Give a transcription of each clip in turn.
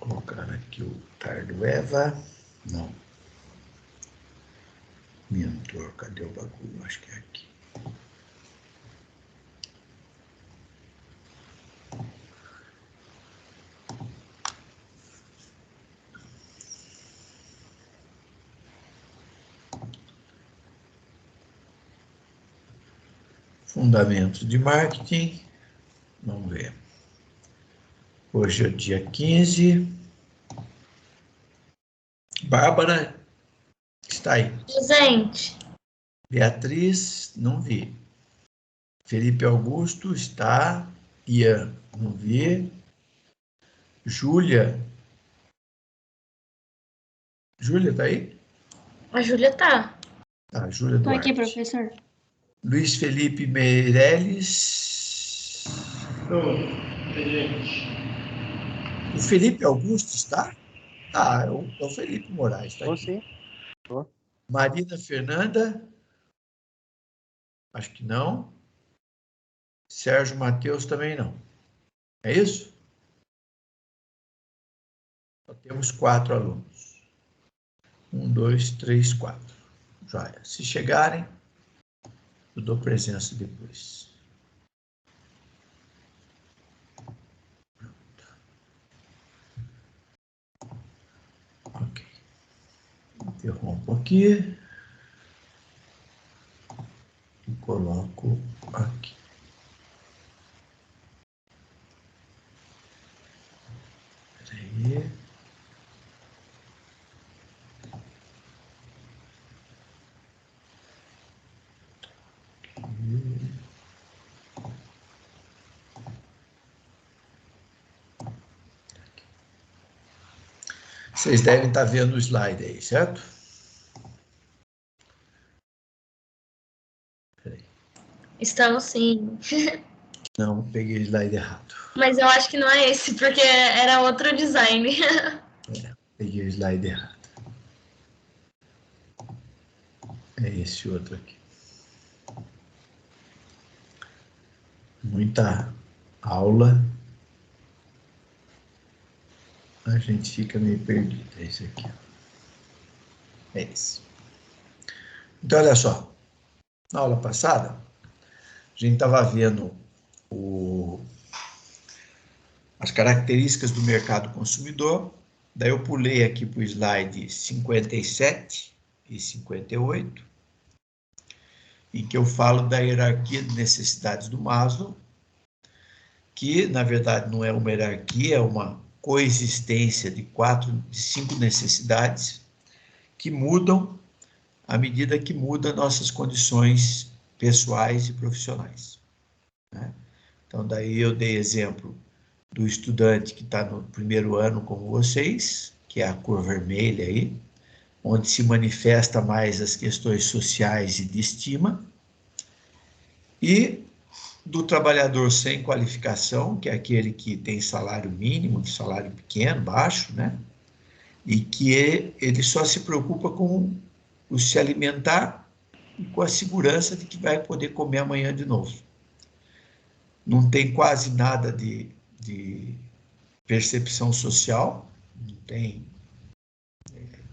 colocar aqui o Tardo Eva. Não. Mentor, cadê o bagulho? Acho que é aqui. Fundamentos de marketing. Vamos ver. Hoje é o dia 15. Bárbara está aí. Presente. Beatriz, não vi. Felipe Augusto está. Ian, não vi. Júlia. Júlia está aí? A Júlia tá. Tá, Júlia Estou Duarte. aqui, professor. Luiz Felipe Meirelles. Presente. O Felipe Augusto está? Ah, é o Felipe Moraes, está Tô aqui. sim. Tô. Marina Fernanda? Acho que não. Sérgio Matheus também não. É isso? Só temos 4 alunos. 1, 2, 3, 4. Joia. Se chegarem, eu dou presença depois. Ok. Interrompo aqui. E coloco aqui. Peraí. Vocês devem estar vendo o slide aí, certo? Peraí. Estamos sim. Não, peguei o slide errado. Mas eu acho que não é esse, porque era outro design. Peguei o slide errado. É esse outro aqui. Muita aula. A gente fica meio perdido. É esse aqui. É esse. Então, olha só. Na aula passada, a gente estava vendo as características do mercado consumidor. Daí eu pulei aqui para o slide 57 e 58, em que eu falo da hierarquia de necessidades do Maslow, que, na verdade, não é uma hierarquia, é uma coexistência de 5 necessidades que mudam à medida que mudam nossas condições pessoais e profissionais. Né? Então, daí eu dei exemplo do estudante que está no primeiro ano como vocês, que é a cor vermelha aí, onde se manifesta mais as questões sociais e de estima, e do trabalhador sem qualificação, que é aquele que tem salário mínimo, salário pequeno, baixo, né? E que ele só se preocupa com o se alimentar e com a segurança de que vai poder comer amanhã de novo. Não tem quase nada de percepção social, não tem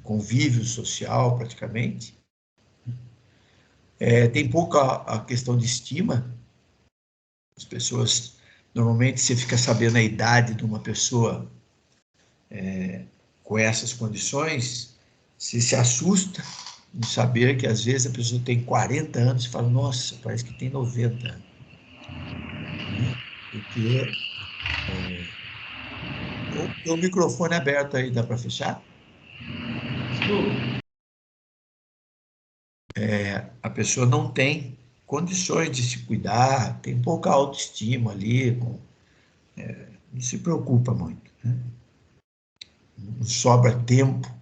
convívio social praticamente. Tem pouca a questão de estima. As pessoas, normalmente você fica sabendo a idade de uma pessoa com essas condições, você se assusta em saber que às vezes a pessoa tem 40 anos e fala, nossa, parece que tem 90 anos. Porque o microfone aberto aí, dá para fechar? A pessoa não tem condições de se cuidar, tem pouca autoestima ali, não se preocupa muito. Né? Não sobra tempo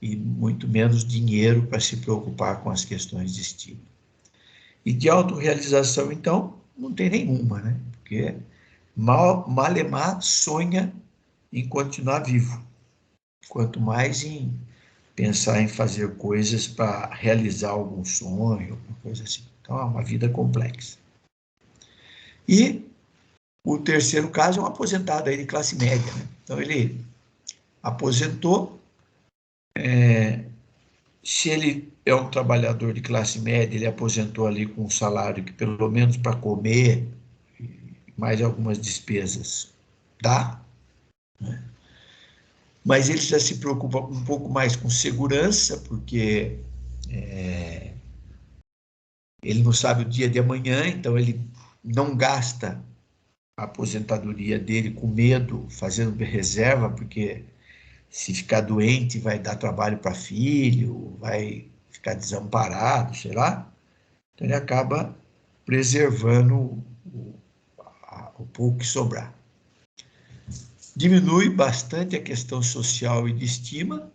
e muito menos dinheiro para se preocupar com as questões de estima. E de autorrealização, então, não tem nenhuma, né? Porque Malemar sonha em continuar vivo, quanto mais em pensar em fazer coisas para realizar algum sonho, alguma coisa assim. Então, é uma vida complexa. E o terceiro caso é um aposentado aí de classe média, né? Então, ele aposentou. Se ele é um trabalhador de classe média, ele aposentou ali com um salário que, pelo menos para comer, mais algumas despesas, dá. Né? Mas ele já se preocupa um pouco mais com segurança, porque ele não sabe o dia de amanhã, então ele não gasta a aposentadoria dele com medo, fazendo reserva, porque se ficar doente vai dar trabalho para filho, vai ficar desamparado, sei lá. Então ele acaba preservando o pouco que sobrar. Diminui bastante a questão social e de estima,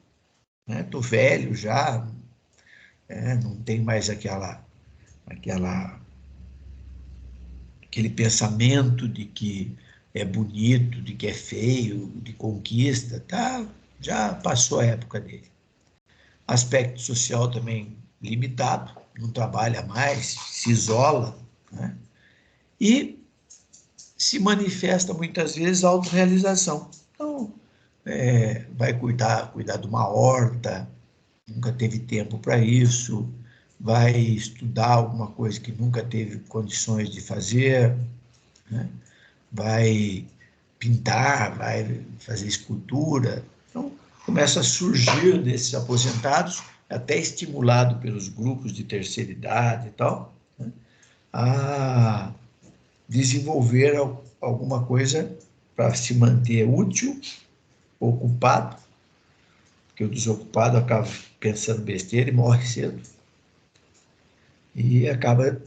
né? Tô velho já, não tem mais aquele pensamento de que é bonito, de que é feio, de conquista, tá? Já passou a época dele. Aspecto social também limitado, não trabalha mais, se isola, né? E se manifesta muitas vezes a autorrealização. Então, vai cuidar de uma horta, nunca teve tempo para isso, vai estudar alguma coisa que nunca teve condições de fazer, né? Vai pintar, vai fazer escultura. Então, começa a surgir desses aposentados, até estimulado pelos grupos de terceira idade e tal, né? A desenvolver alguma coisa para se manter útil, ocupado, porque o desocupado acaba pensando besteira e morre cedo, e acaba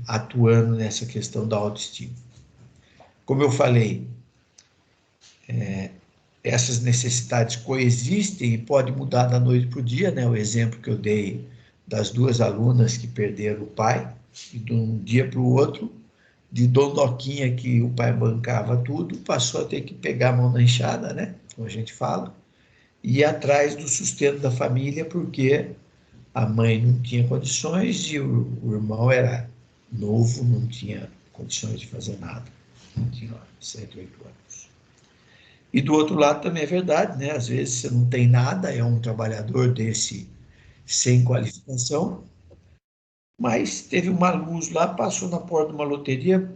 atuando nessa questão da autoestima. Como eu falei, essas necessidades coexistem e pode mudar da noite para o dia, né? O exemplo que eu dei das duas alunas que perderam o pai, e de um dia para o outro, de dondoquinha que o pai bancava tudo, passou a ter que pegar a mão na enxada, né? Como a gente fala, e ir atrás do sustento da família, porque a mãe não tinha condições e o irmão era novo, não tinha condições de fazer nada, não tinha 7, 8 anos. E do outro lado também é verdade, né? Às vezes você não tem nada, é um trabalhador desse sem qualificação, mas teve uma luz lá, passou na porta de uma loteria,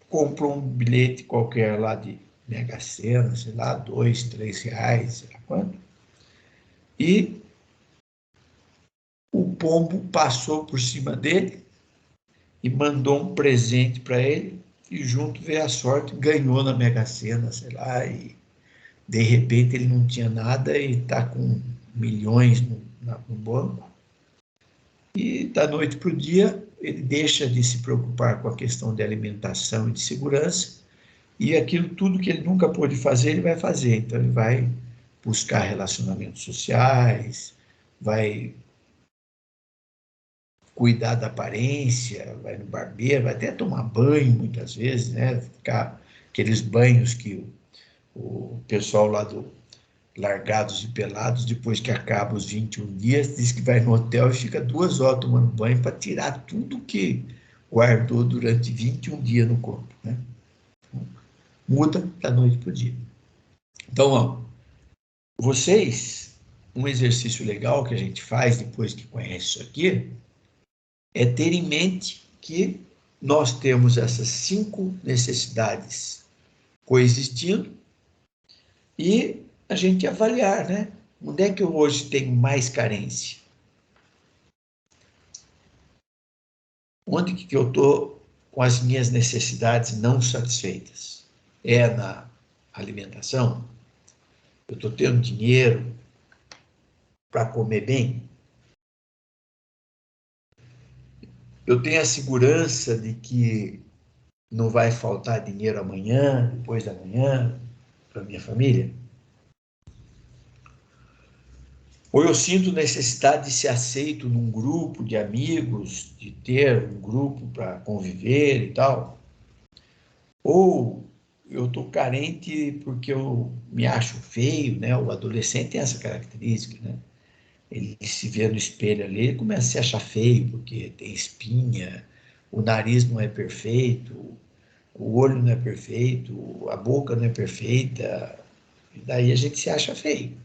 comprou um bilhete qualquer lá de Mega Sena, sei lá, 2, 3 reais, sei lá quanto, e o pombo passou por cima dele e mandou um presente para ele, e junto veio a sorte, ganhou na Mega Sena, sei lá, e de repente ele não tinha nada e está com milhões no banco. E da noite para o dia, ele deixa de se preocupar com a questão de alimentação e de segurança, e aquilo tudo que ele nunca pôde fazer, ele vai fazer. Então, ele vai buscar relacionamentos sociais, vai cuidar da aparência, vai no barbeiro, vai até tomar banho muitas vezes, né? Ficar aqueles banhos que o pessoal lá do Largados e Pelados, depois que acaba os 21 dias, diz que vai no hotel e fica 2 horas tomando banho para tirar tudo que guardou durante 21 dias no corpo, né? Muda da noite para o dia. Então, ó, vocês, um exercício legal que a gente faz depois que conhece isso aqui, é ter em mente que nós temos essas 5 necessidades coexistindo e a gente avaliar, né? Onde é que eu hoje tenho mais carência? Onde que eu estou com as minhas necessidades não satisfeitas? É na alimentação? Eu estou tendo dinheiro para comer bem? Eu tenho a segurança de que não vai faltar dinheiro amanhã, depois da manhã, para minha família? Ou eu sinto necessidade de ser aceito num grupo de amigos, de ter um grupo para conviver e tal? Ou eu estou carente porque eu me acho feio, né? O adolescente tem essa característica, né? Ele se vê no espelho ali, ele começa a se achar feio porque tem espinha, o nariz não é perfeito, o olho não é perfeito, a boca não é perfeita, e daí a gente se acha feio.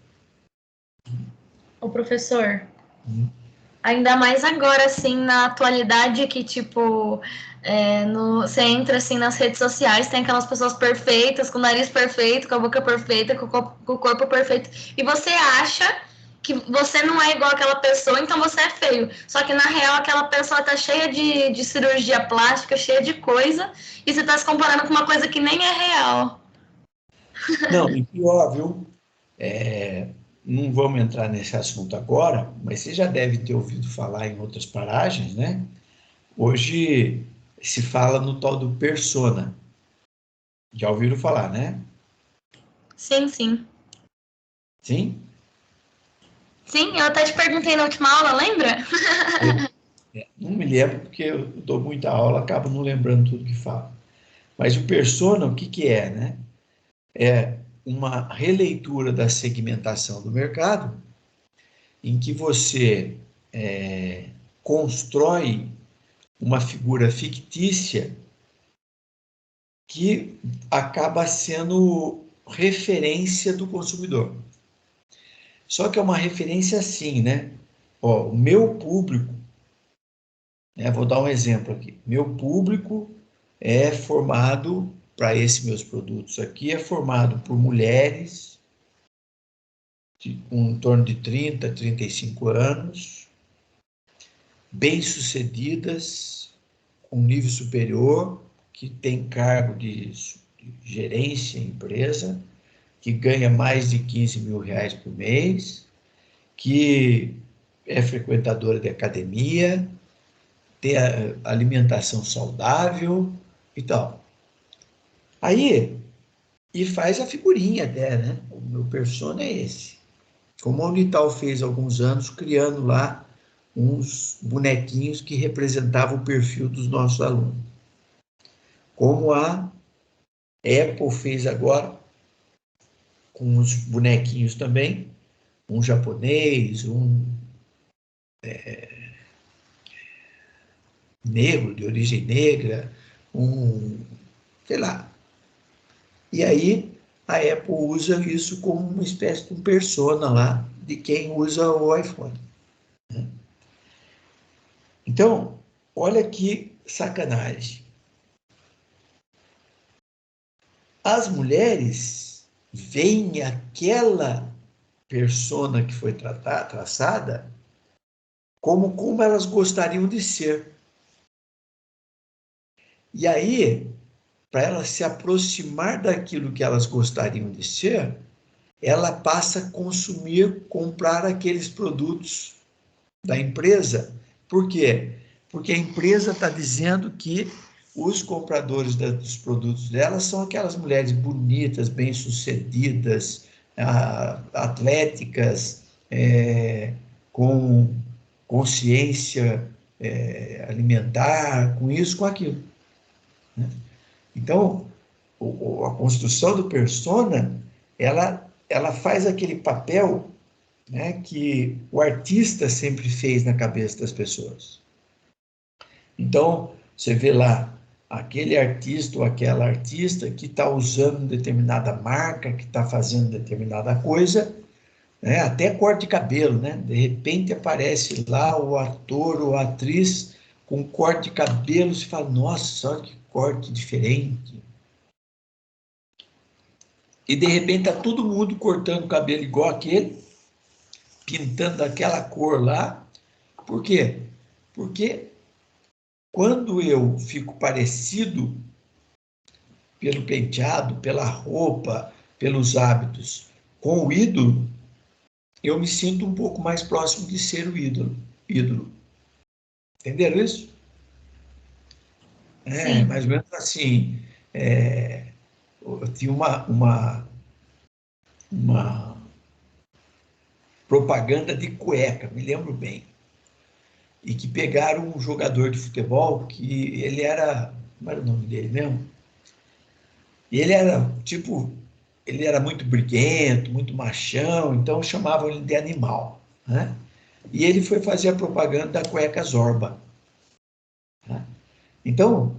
O professor, Hum. ainda mais agora, assim, na atualidade que, tipo, você entra, assim, nas redes sociais, tem aquelas pessoas perfeitas, com o nariz perfeito, com a boca perfeita, com o corpo perfeito, e você acha que você não é igual aquela pessoa, então você é feio. Só que, na real, aquela pessoa tá cheia de cirurgia plástica, cheia de coisa, e você tá se comparando com uma coisa que nem é real. Não, e pior, viu? Não vamos entrar nesse assunto agora, mas você já deve ter ouvido falar em outras paragens, né? Hoje se fala no tal do persona. Já ouviram falar, né? Sim, sim. Sim? Sim, eu até te perguntei na última aula, lembra? Não me lembro porque eu dou muita aula, acabo não lembrando tudo que falo. Mas o persona, o que que é, né? É uma releitura da segmentação do mercado, em que você constrói uma figura fictícia que acaba sendo referência do consumidor. Só que é uma referência assim, né? Ó, o meu público, né? Vou dar um exemplo aqui. Meu público é formado, para esses meus produtos aqui, é formado por mulheres com em torno de 30, 35 anos, bem-sucedidas, com nível superior, que tem cargo de gerência em empresa, que ganha mais de 15 mil reais por mês, que é frequentadora de academia, tem alimentação saudável e tal. Aí, e faz a figurinha até, né? O meu persona é esse. Como a Unital fez há alguns anos, criando lá uns bonequinhos que representavam o perfil dos nossos alunos. Como a Apple fez agora, com os bonequinhos também, um japonês, um negro, de origem negra, um, sei lá. E aí a Apple usa isso como uma espécie de um persona lá de quem usa o iPhone. Então, olha que sacanagem. As mulheres veem aquela persona que foi traçada como elas gostariam de ser. E aí, para elas se aproximar daquilo que elas gostariam de ser, ela passa a consumir, comprar aqueles produtos da empresa. Por quê? Porque a empresa está dizendo que os compradores dos produtos dela são aquelas mulheres bonitas, bem-sucedidas, atléticas, com consciência alimentar, com isso, com aquilo. Né? Então, a construção do persona, ela faz aquele papel, né, que o artista sempre fez na cabeça das pessoas. Então, você vê lá aquele artista ou aquela artista que está usando determinada marca, que está fazendo determinada coisa, né, até corte de cabelo, né? De repente aparece lá o ator ou a atriz com corte de cabelo, você fala, nossa, olha que corte diferente. E de repente está todo mundo cortando o cabelo igual aquele, pintando aquela cor lá. Por quê? Porque quando eu fico parecido pelo penteado, pela roupa, pelos hábitos com o ídolo, eu me sinto um pouco mais próximo de ser o ídolo. Entenderam isso? É, Sim. mais ou menos assim. Eu tinha uma propaganda de cueca, me lembro bem. E que pegaram um jogador de futebol que ele era. Como era o nome dele mesmo? E ele era, tipo, ele era muito briguento, muito machão, então chamavam ele de animal, né? E ele foi fazer a propaganda da cueca Zorba, né? Então,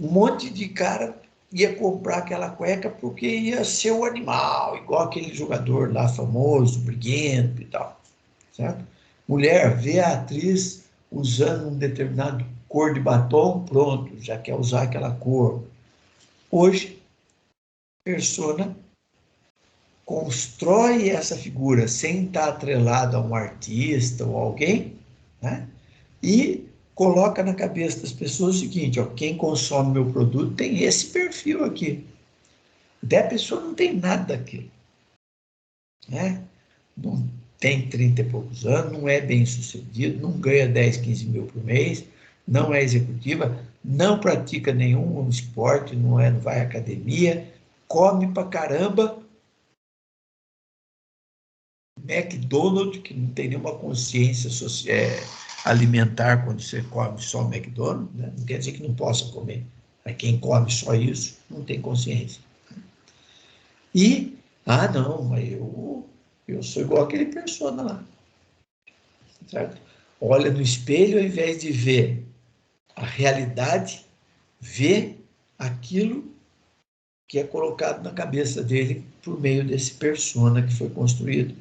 um monte de cara ia comprar aquela cueca porque ia ser o animal, igual aquele jogador lá famoso, briguento e tal, certo? Mulher vê a atriz usando um determinado cor de batom, pronto, já quer usar aquela cor. Hoje, persona constrói essa figura sem estar atrelado a um artista ou alguém, né? E coloca na cabeça das pessoas o seguinte, ó, quem consome meu produto tem esse perfil aqui. Daí a pessoa não tem nada daquilo, né? Não tem 30 e poucos anos, não é bem sucedido, não ganha 10, 15 mil por mês, não é executiva, não pratica nenhum esporte, não vai à academia, come pra caramba, McDonald's, que não tem nenhuma consciência alimentar quando você come só McDonald's, né? Não quer dizer que não possa comer, mas quem come só isso não tem consciência. E, não, mas eu sou igual aquele persona lá, certo? Olha no espelho, ao invés de ver a realidade, vê aquilo que é colocado na cabeça dele por meio desse persona que foi construído,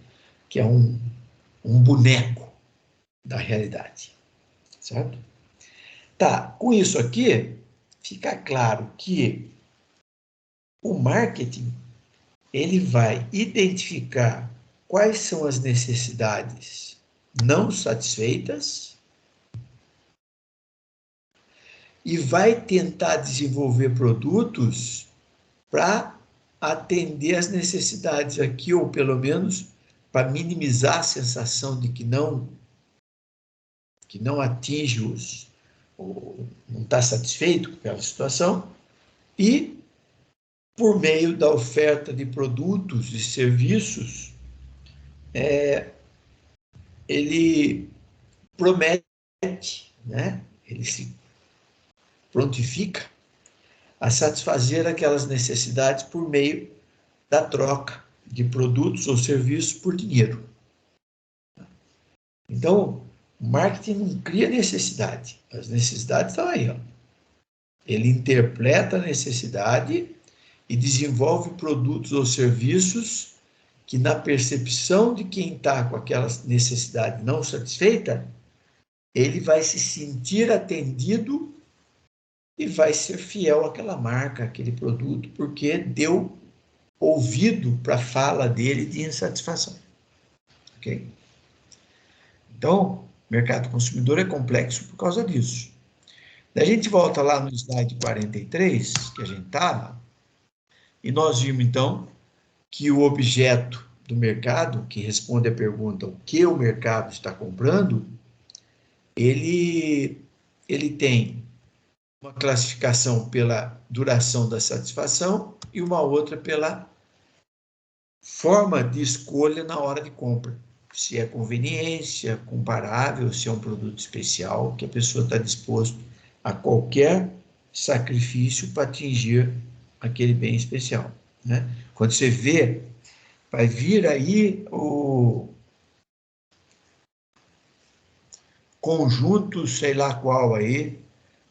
que é um boneco da realidade, certo? Tá, com isso aqui, fica claro que o marketing, ele vai identificar quais são as necessidades não satisfeitas e vai tentar desenvolver produtos para atender as necessidades aqui, ou pelo menos para minimizar a sensação de que não atinge ou não está satisfeito com aquela situação, e por meio da oferta de produtos e serviços, ele promete, né? Ele se prontifica a satisfazer aquelas necessidades por meio da troca de produtos ou serviços por dinheiro. Então, o marketing não cria necessidade, as necessidades estão aí, ó. Ele interpreta a necessidade e desenvolve produtos ou serviços que, na percepção de quem está com aquela necessidade não satisfeita, ele vai se sentir atendido e vai ser fiel àquela marca, àquele produto, porque deu ouvido para a fala dele de insatisfação. Ok? Então, o mercado consumidor é complexo por causa disso. Daí a gente volta lá no slide 43, que a gente estava, e nós vimos, então, que o objeto do mercado, que responde à pergunta o que o mercado está comprando, ele tem uma classificação pela duração da satisfação e uma outra pela forma de escolha na hora de compra. Se é conveniência, comparável, se é um produto especial, que a pessoa está disposto a qualquer sacrifício para atingir aquele bem especial, né? Quando você vê, vai vir aí o conjunto, sei lá qual aí,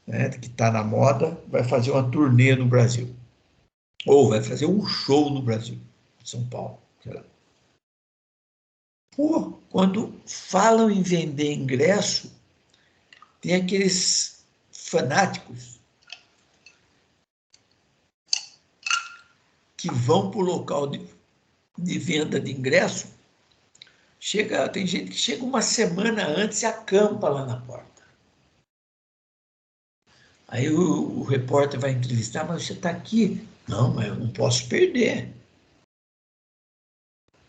né, que está na moda, vai fazer uma turnê no Brasil. Ou vai fazer um show no Brasil, São Paulo, sei lá. Pô, quando falam em vender ingresso, tem aqueles fanáticos que vão para o local de venda de ingresso, tem gente que chega uma semana antes e acampa lá na porta. Aí o repórter vai entrevistar, mas você está aqui? Não, mas eu não posso perder.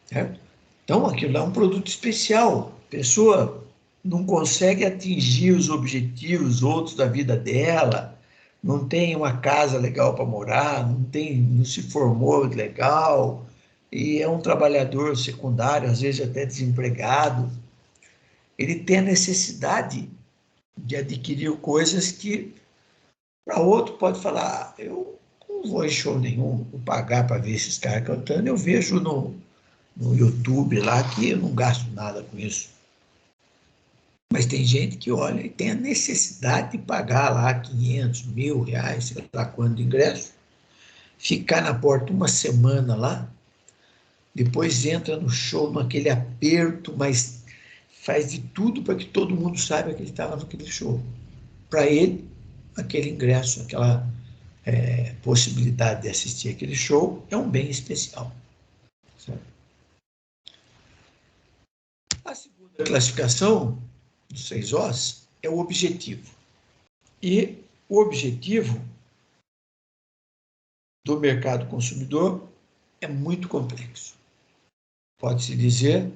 Certo? Então, aquilo é um produto especial. A pessoa não consegue atingir os objetivos outros da vida dela, não tem uma casa legal para morar, não se formou legal, e é um trabalhador secundário, às vezes até desempregado. Ele tem a necessidade de adquirir coisas que, para outro, pode falar, eu não vou em show nenhum, vou pagar para ver esses caras cantando, eu vejo no YouTube lá que eu não gasto nada com isso. Mas tem gente que olha e tem a necessidade de pagar lá 500, R$ 1.000, sei lá quanto de ingresso, ficar na porta uma semana lá, depois entra no show naquele aperto, mas faz de tudo para que todo mundo saiba que ele estava naquele show. Para ele, aquele ingresso, aquela possibilidade de assistir aquele show é um bem especial. Certo? A segunda classificação dos 6 Os é o objetivo. E o objetivo do mercado consumidor é muito complexo. Pode-se dizer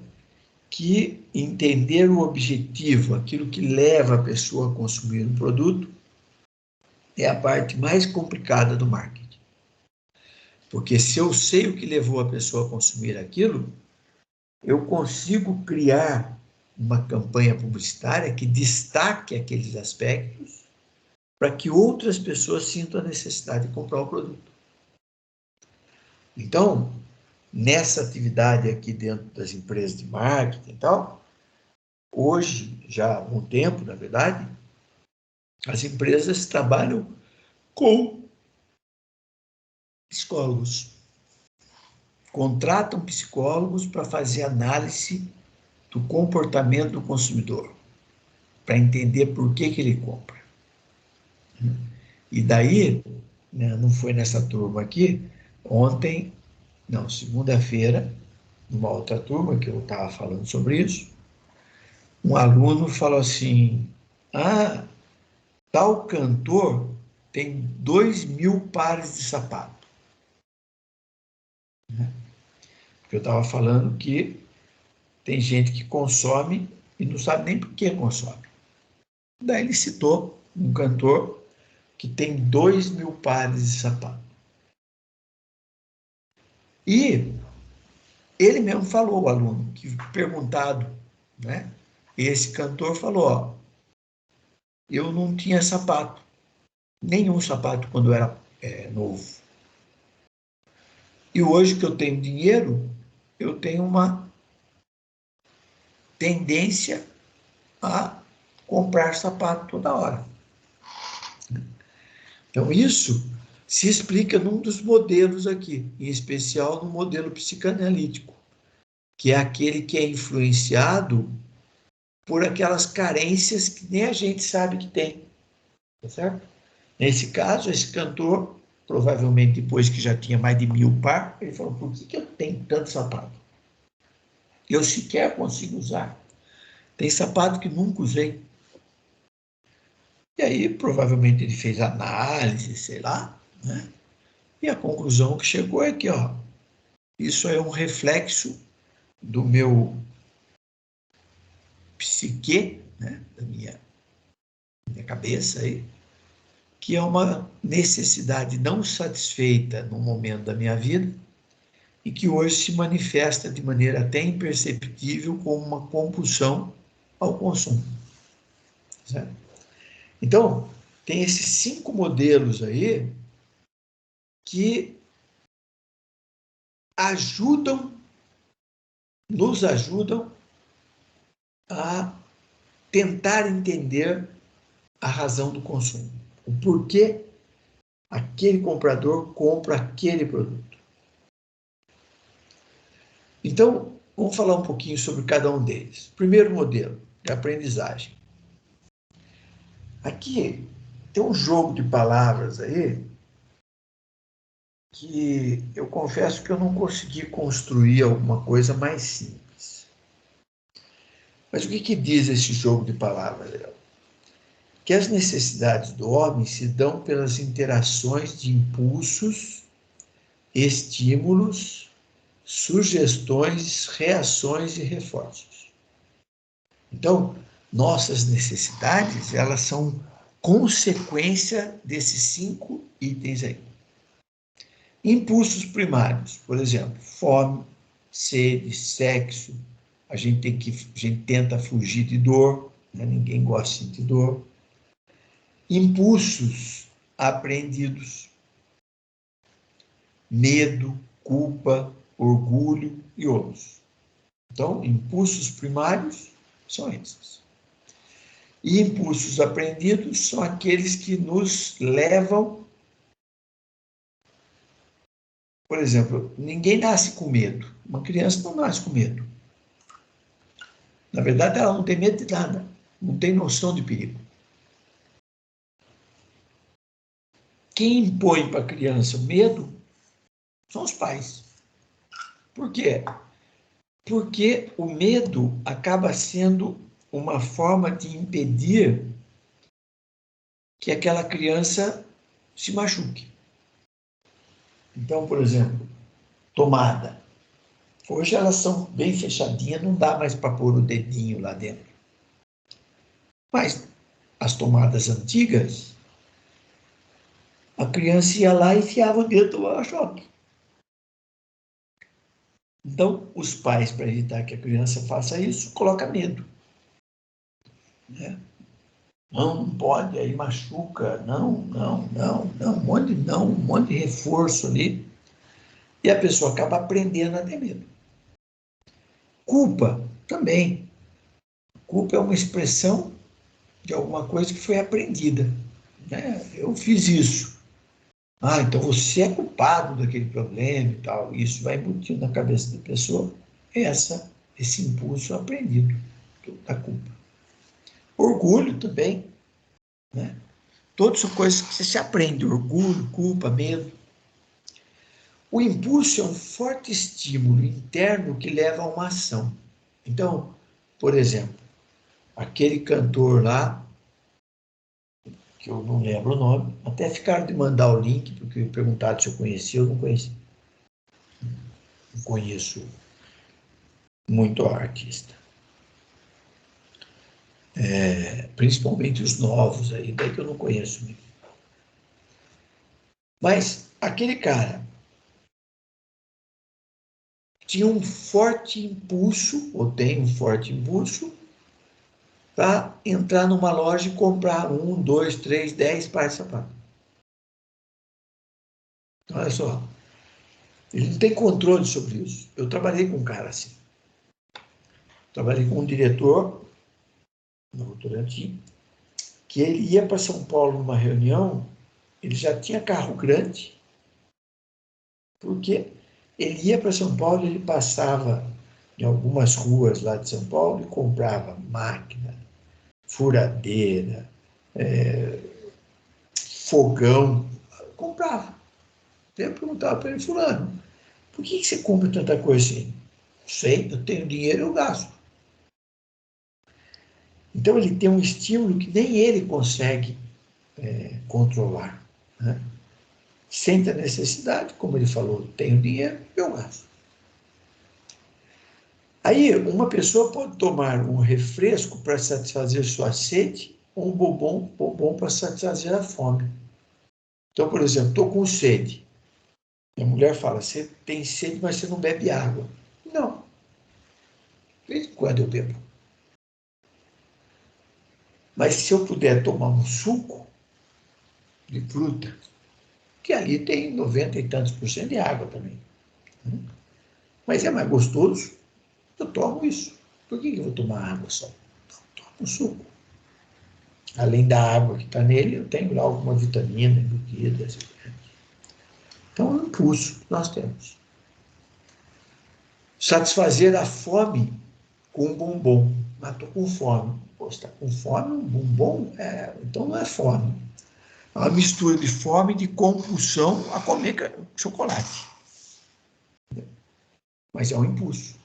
que entender o objetivo, aquilo que leva a pessoa a consumir um produto, é a parte mais complicada do marketing. Porque se eu sei o que levou a pessoa a consumir aquilo, eu consigo criar uma campanha publicitária que destaque aqueles aspectos para que outras pessoas sintam a necessidade de comprar o produto. Então, nessa atividade aqui dentro das empresas de marketing e tal, hoje, já há algum tempo, na verdade, as empresas trabalham com psicólogos. Contratam psicólogos para fazer análise do comportamento do consumidor, para entender por que ele compra. E daí, né, não foi nessa turma aqui, ontem, não, segunda-feira, numa outra turma que eu estava falando sobre isso, um aluno falou assim, tal cantor tem 2.000 pares de sapato. Porque eu estava falando que tem gente que consome e não sabe nem por que consome. Daí ele citou um cantor que tem 2.000 pares de sapato. E ele mesmo falou, o aluno, que perguntado, né? Esse cantor falou, ó, eu não tinha sapato, nenhum sapato quando eu era novo. E hoje que eu tenho dinheiro, eu tenho uma tendência a comprar sapato toda hora. Então, isso se explica num dos modelos aqui, em especial no modelo psicanalítico, que é aquele que é influenciado por aquelas carências que nem a gente sabe que tem, tá certo? Nesse caso, esse cantor, provavelmente depois que já tinha mais de 1.000 par, ele falou, por que eu tenho tanto sapato? Eu sequer consigo usar. Tem sapato que nunca usei. E aí, provavelmente, ele fez análise, sei lá, né? E a conclusão que chegou é que, ó, isso é um reflexo do meu psique, né? Da minha cabeça aí, que é uma necessidade não satisfeita no momento da minha vida e que hoje se manifesta de maneira até imperceptível como uma compulsão ao consumo. Certo? Então, tem esses 5 modelos aí que nos ajudam a tentar entender a razão do consumo, o porquê aquele comprador compra aquele produto. Então, vamos falar um pouquinho sobre cada um deles. Primeiro modelo, de aprendizagem. Aqui tem um jogo de palavras aí que eu confesso que eu não consegui construir alguma coisa mais simples. Mas o que diz esse jogo de palavras, Léo? Que as necessidades do homem se dão pelas interações de impulsos, estímulos, sugestões, reações e reforços. Então, nossas necessidades, elas são consequência desses 5 itens aí. Impulsos primários, por exemplo, fome, sede, sexo, a gente tenta fugir de dor, né? Ninguém gosta de sentir dor. Impulsos apreendidos, medo, culpa, orgulho e outros. Então, impulsos primários são esses. E impulsos aprendidos são aqueles que nos levam... Por exemplo, ninguém nasce com medo. Uma criança não nasce com medo. Na verdade, ela não tem medo de nada. Não tem noção de perigo. Quem impõe para a criança o medo são os pais. Por quê? Porque o medo acaba sendo uma forma de impedir que aquela criança se machuque. Então, por exemplo, tomada. Hoje elas são bem fechadinhas, não dá mais para pôr o dedinho lá dentro. Mas as tomadas antigas, a criança ia lá e enfiava o dedo no choque. Então, os pais, para evitar que a criança faça isso, colocam medo. Né? Não pode, aí machuca, não, um monte de reforço ali, e a pessoa acaba aprendendo a ter medo. Culpa, também. Culpa é uma expressão de alguma coisa que foi aprendida. Né? Eu fiz isso. Ah, então você é culpado daquele problema e tal. Isso vai embutindo na cabeça da pessoa esse impulso aprendido da culpa. Orgulho também, né? Todas são coisas que você se aprende, orgulho, culpa, medo. O impulso é um forte estímulo interno que leva a uma ação. Então, por exemplo, aquele cantor lá, que eu não lembro o nome, até ficaram de mandar o link, porque perguntaram se eu conhecia, eu não conheci. Não conheço muito a artista. Principalmente os novos aí, daí que eu não conheço mesmo. Mas aquele cara tinha um forte impulso, ou tem um forte impulso, para entrar numa loja e comprar 1, 2, 3, 10 pares de sapato. Olha só, ele não tem controle sobre isso. Eu trabalhei com um cara assim. Trabalhei com um diretor, no Votorantim, que ele ia para São Paulo numa reunião, ele já tinha carro grande, porque ele ia para São Paulo, ele passava em algumas ruas lá de São Paulo e comprava máquina, furadeira, fogão, comprava. Eu perguntava para ele, fulano, por que você compra tanta coisa assim? Não sei, eu tenho dinheiro, eu gasto. Então ele tem um estímulo que nem ele consegue controlar. Né? Sente a necessidade, como ele falou, tenho dinheiro, eu gasto. Aí uma pessoa pode tomar um refresco para satisfazer sua sede ou um bombom para satisfazer a fome. Então, por exemplo, estou com sede. E a mulher fala, você tem sede, mas você não bebe água. Não. De vez em quando eu bebo. Mas se eu puder tomar um suco de fruta, que ali tem 90 e tantos por cento de água também. Mas é mais gostoso, eu tomo isso. Por que eu vou tomar água só? Eu tomo suco. Além da água que está nele, eu tenho lá alguma vitamina embutida. Então, é um impulso que nós temos. Satisfazer a fome com um bombom. Ah, estou com fome. Pô, você está com fome? Um bombom? Então não é fome. É uma mistura de fome e de compulsão a comer chocolate. Mas é um impulso.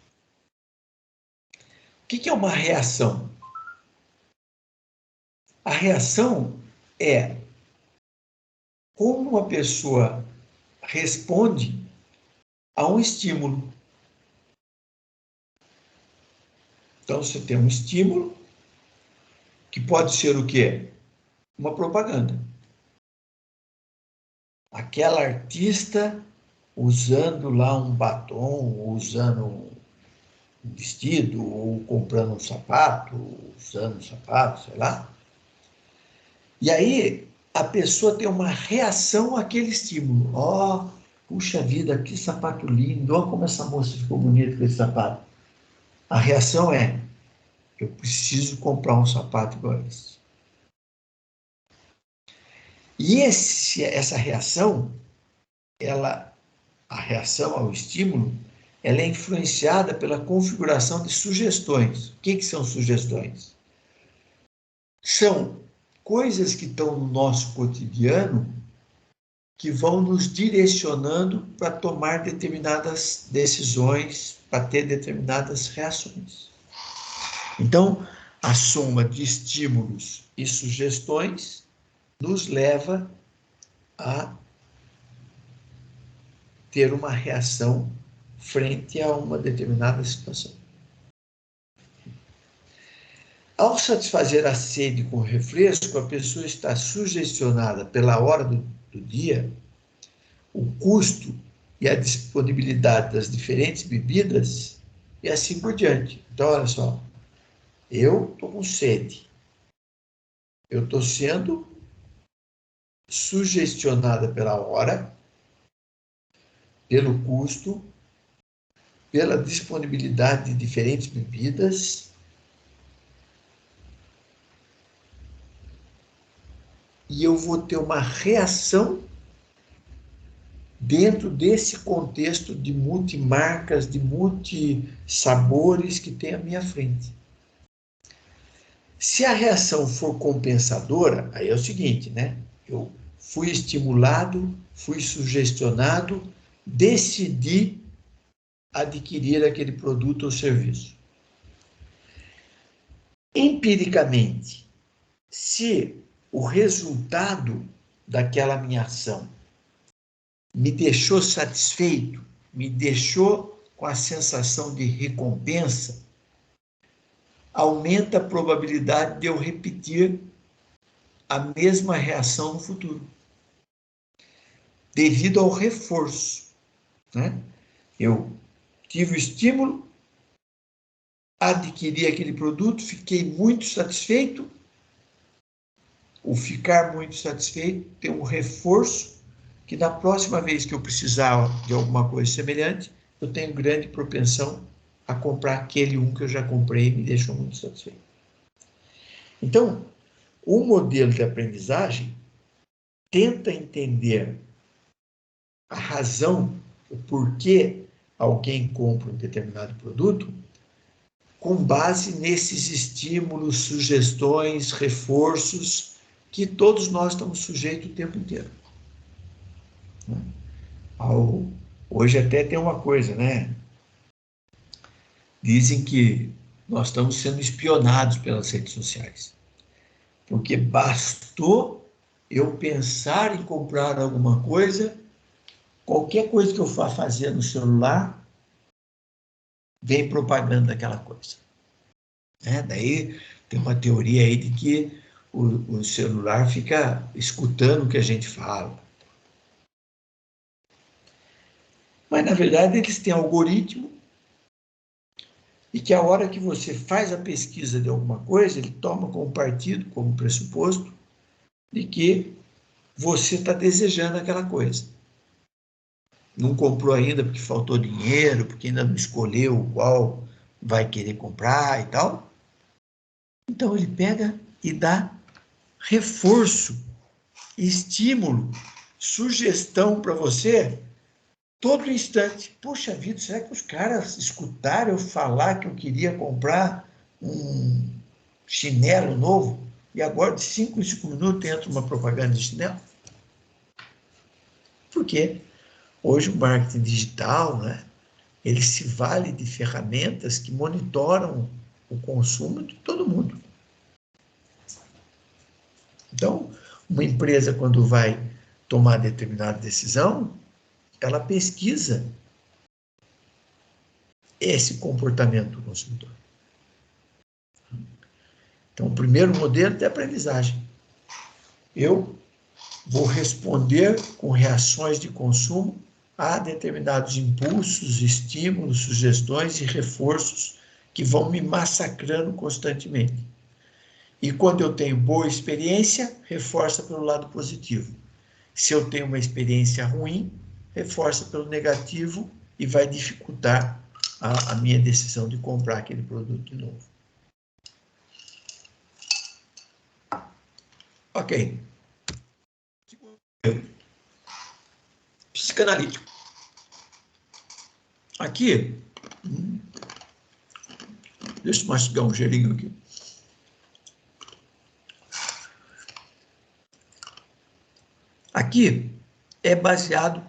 O que é uma reação? A reação é como uma pessoa responde a um estímulo. Então, você tem um estímulo que pode ser o quê? Uma propaganda. Aquela artista usando lá um batom, usando um vestido, ou comprando um sapato, usando um sapato, sei lá. E aí, a pessoa tem uma reação àquele estímulo. Ó, puxa vida, que sapato lindo, olha como essa moça ficou bonita com esse sapato. A reação é, Eu preciso comprar um sapato igual a esse. E essa reação, a reação ao estímulo, ela é influenciada pela configuração de sugestões. O que são sugestões? São coisas que estão no nosso cotidiano que vão nos direcionando para tomar determinadas decisões, para ter determinadas reações. Então, a soma de estímulos e sugestões nos leva a ter uma reação frente a uma determinada situação. Ao satisfazer a sede com refresco, a pessoa está sugestionada pela hora do dia, o custo e a disponibilidade das diferentes bebidas e assim por diante. Então, olha só, eu estou com sede, eu estou sendo sugestionada pela hora, pelo custo, pela disponibilidade de diferentes bebidas e eu vou ter uma reação dentro desse contexto de multimarcas, de multisabores que tem à minha frente. Se a reação for compensadora, aí é o seguinte, né? Eu fui estimulado, fui sugestionado, decidi adquirir aquele produto ou serviço. Empiricamente, se o resultado daquela minha ação me deixou satisfeito, me deixou com a sensação de recompensa, aumenta a probabilidade de eu repetir a mesma reação no futuro, devido ao reforço, né? Eu tive o estímulo, adquiri aquele produto, fiquei muito satisfeito. O ficar muito satisfeito tem um reforço que na próxima vez que eu precisar de alguma coisa semelhante, eu tenho grande propensão a comprar aquele que eu já comprei e me deixou muito satisfeito. Então, o modelo de aprendizagem tenta entender a razão, o porquê alguém compra um determinado produto, com base nesses estímulos, sugestões, reforços que todos nós estamos sujeitos o tempo inteiro. Hoje até tem uma coisa, né? Dizem que nós estamos sendo espionados pelas redes sociais, porque bastou eu pensar em comprar alguma coisa, qualquer coisa que eu for fazer no celular, vem propaganda daquela coisa. Daí tem uma teoria aí de que o celular fica escutando o que a gente fala. Mas, na verdade, eles têm algoritmo e que a hora que você faz a pesquisa de alguma coisa, ele toma como partido, como pressuposto, de que você está desejando aquela coisa. Não comprou ainda porque faltou dinheiro, porque ainda não escolheu qual vai querer comprar e tal. Então, ele pega e dá reforço, estímulo, sugestão para você todo instante. Poxa vida, será que os caras escutaram eu falar que eu queria comprar um chinelo novo e agora de 5 em 5 minutos entra uma propaganda de chinelo? Por quê? Hoje o marketing digital, né, ele se vale de ferramentas que monitoram o consumo de todo mundo. Então, uma empresa, quando vai tomar determinada decisão, ela pesquisa esse comportamento do consumidor. Então, o primeiro modelo é a aprendizagem. Eu vou responder com reações de consumo a determinados impulsos, estímulos, sugestões e reforços que vão me massacrando constantemente. E quando eu tenho boa experiência, reforça pelo lado positivo. Se eu tenho uma experiência ruim, reforça pelo negativo e vai dificultar a minha decisão de comprar aquele produto de novo. Ok. Psicanalítico. Aqui, deixa eu mastigar um gelinho aqui. Aqui é baseado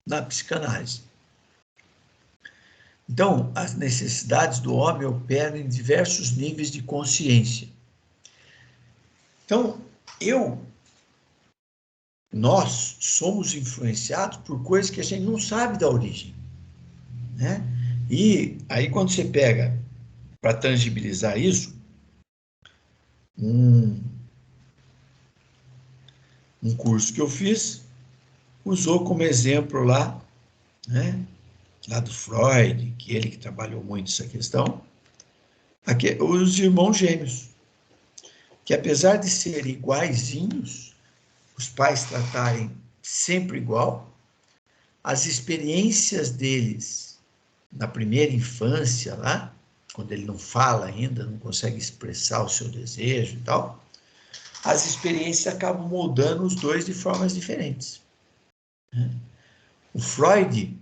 na psicanálise. Então, as necessidades do homem operam em diversos níveis de consciência. Então, nós somos influenciados por coisas que a gente não sabe da origem, né? E aí, quando você pega para tangibilizar isso, um curso que eu fiz usou como exemplo lá, né, lá do Freud, que ele que trabalhou muito essa questão, aqui, os irmãos gêmeos, que apesar de serem iguaizinhos, os pais tratarem sempre igual, as experiências deles na primeira infância lá, quando ele não fala ainda, não consegue expressar o seu desejo e tal, as experiências acabam moldando os dois de formas diferentes. O Freud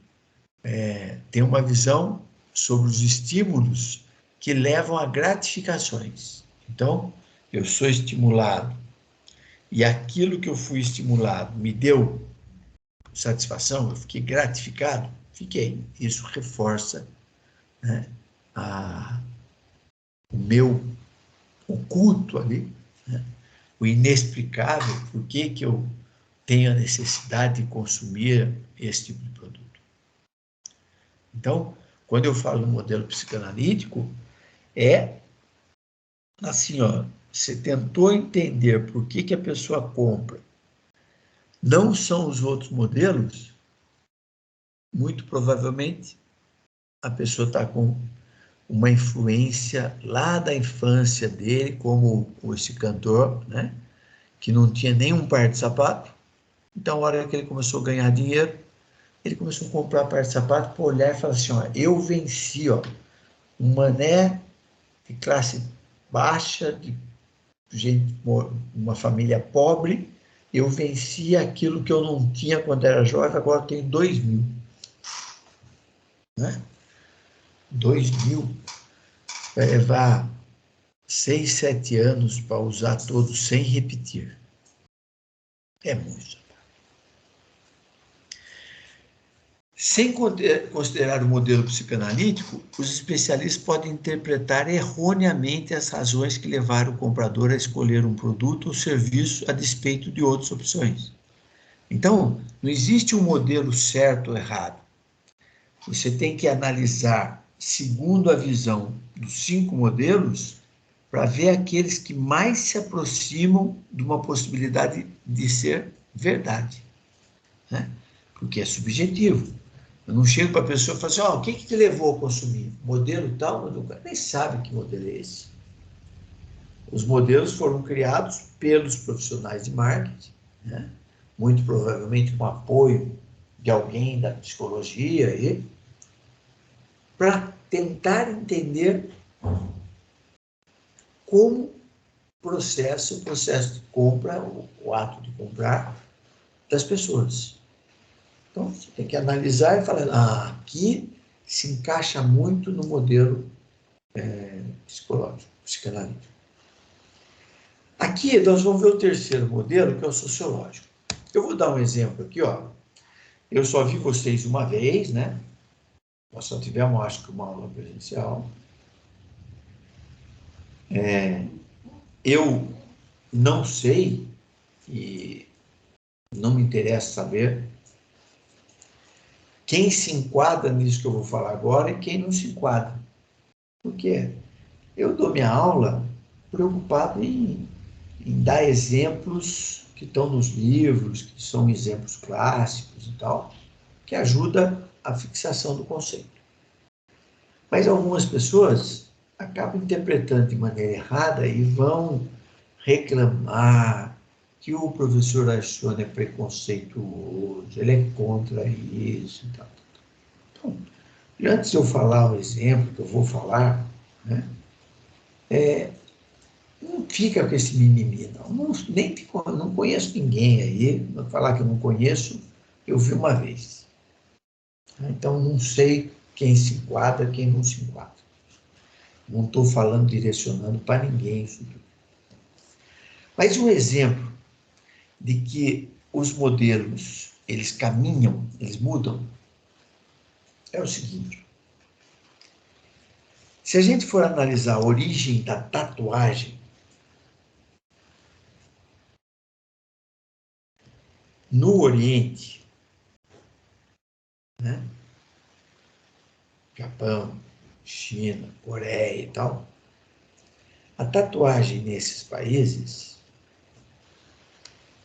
tem uma visão sobre os estímulos que levam a gratificações. Então, eu sou estimulado e aquilo que eu fui estimulado me deu satisfação, eu fiquei gratificado, fiquei. Isso reforça, né, o meu oculto ali, né, o inexplicável, por que eu tenho a necessidade de consumir esse tipo de produto. Então, quando eu falo no modelo psicanalítico, é assim, ó, você tentou entender por que a pessoa compra. Não são os outros modelos, muito provavelmente a pessoa está com uma influência lá da infância dele, como esse cantor, né, que não tinha nenhum par de sapato. Então, a hora que ele começou a ganhar dinheiro, ele começou a comprar par de sapato para olhar e falar assim, ó, eu venci, ó, um mané de classe baixa, de gente, uma família pobre, eu venci aquilo que eu não tinha quando era jovem, agora eu tenho 2.000. Né? 2.000 vai levar 6, 7 anos para usar todos sem repetir. É muito. Sem considerar o modelo psicanalítico, os especialistas podem interpretar erroneamente as razões que levaram o comprador a escolher um produto ou serviço a despeito de outras opções. Então, não existe um modelo certo ou errado. Você tem que analisar, segundo a visão dos 5 modelos, para ver aqueles que mais se aproximam de uma possibilidade de ser verdade, né? Porque é subjetivo. Eu não chego para a pessoa e falo assim, o que te levou a consumir? Modelo tal? Mas o cara nem sabe que modelo é esse. Os modelos foram criados pelos profissionais de marketing, né? Muito provavelmente com apoio de alguém da psicologia, para tentar entender como processa o processo de compra, o ato de comprar das pessoas. Então, você tem que analisar e falar, aqui se encaixa muito no modelo psicológico, psicanalítico. Aqui nós vamos ver o terceiro modelo, que é o sociológico. Eu vou dar um exemplo aqui, ó. Eu só vi vocês uma vez, né? Nós só tivemos, acho que, uma aula presencial. Eu não sei, e não me interessa saber, quem se enquadra nisso que eu vou falar agora e quem não se enquadra. Por quê? Eu dou minha aula preocupado em dar exemplos que estão nos livros, que são exemplos clássicos e tal, que ajuda a fixação do conceito. Mas algumas pessoas acabam interpretando de maneira errada e vão reclamar que o professor Archone é preconceituoso, ele é contra isso e tal. Então, antes de eu falar o exemplo que eu vou falar, né, Não fica com esse mimimi, não. Não conheço ninguém aí. Vou falar que eu não conheço, eu vi uma vez. Então, não sei quem se enquadra, quem não se enquadra. Não estou falando, direcionando para ninguém isso tudo. Mas um exemplo de que os modelos, eles caminham, eles mudam, é o seguinte. Se a gente for analisar a origem da tatuagem, no Oriente, né? Japão, China, Coreia e tal, a tatuagem nesses países,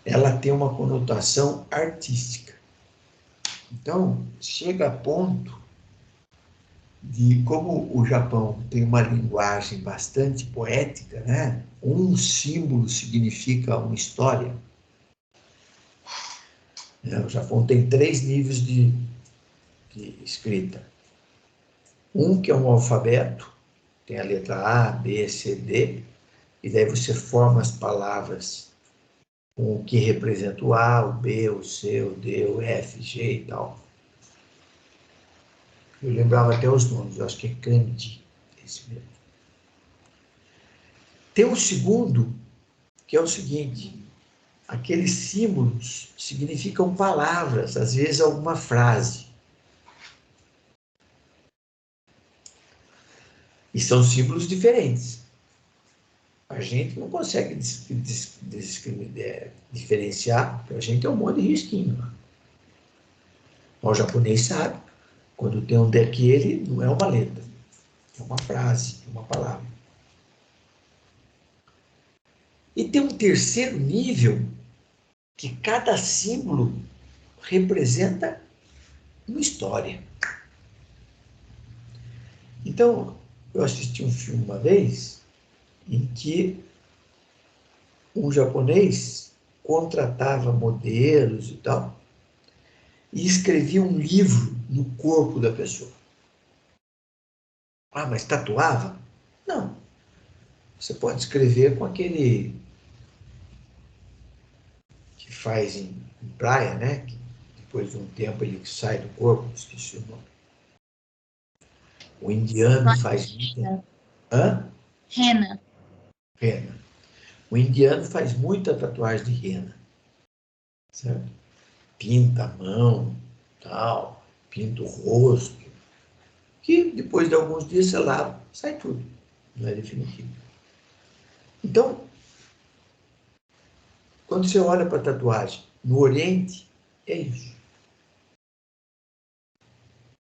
ela tem uma conotação artística. Então, chega a ponto de, como o Japão tem uma linguagem bastante poética, né? Um símbolo significa uma história. O Japão tem 3 níveis de escrita. Um que é um alfabeto, tem a letra A, B, C, D, e daí você forma as palavras com o que representa o A, o B, o C, o D, o F, G e tal. Eu lembrava até os nomes, eu acho que é kanji, esse mesmo. Tem um segundo, que é o seguinte, aqueles símbolos significam palavras, às vezes alguma frase. E são símbolos diferentes. A gente não consegue diferenciar, porque a gente é um monte de risquinho. O japonês sabe, quando tem um daquele, não é uma letra, é uma frase, é uma palavra. E tem um terceiro nível, que cada símbolo representa uma história. Então, eu assisti um filme uma vez, em que um japonês contratava modelos e tal, e escrevia um livro no corpo da pessoa. Ah, mas tatuava? Não. Você pode escrever com aquele que faz em praia, né? Que depois de um tempo ele sai do corpo, esqueci o nome. O indiano faz muita... Hã? Rena. Rena. O indiano faz muita tatuagem de rena. Certo? Pinta a mão, tal, pinta o rosto, que depois de alguns dias você lava, sai tudo. Não é definitivo. Então, quando você olha para a tatuagem no Oriente, é isso.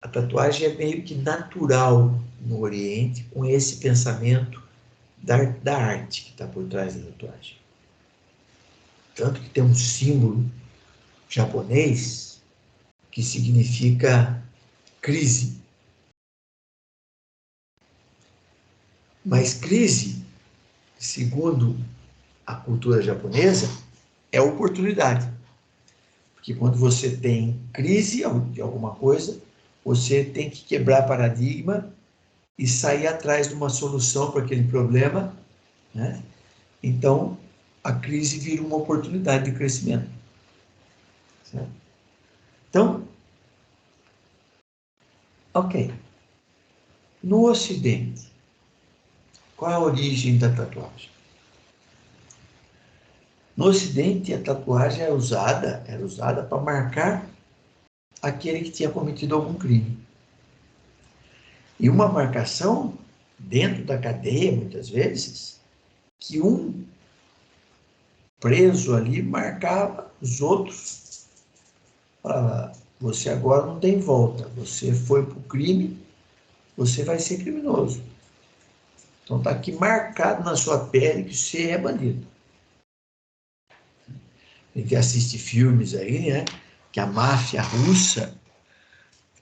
A tatuagem é meio que natural no Oriente, com esse pensamento da arte que está por trás da tatuagem. Tanto que tem um símbolo japonês que significa crise. Mas crise, segundo a cultura japonesa, é oportunidade. Porque quando você tem crise de alguma coisa, você tem que quebrar paradigma e sair atrás de uma solução para aquele problema, né? Então, a crise vira uma oportunidade de crescimento. Certo? Então, ok. No Ocidente, qual é a origem da tatuagem? No Ocidente, a tatuagem era usada para marcar aquele que tinha cometido algum crime. E uma marcação dentro da cadeia, muitas vezes, que um preso ali marcava os outros. Falava, você agora não tem volta, você foi para o crime, você vai ser criminoso. Então está aqui marcado na sua pele que você é bandido. A gente assiste filmes aí, né? Que a máfia russa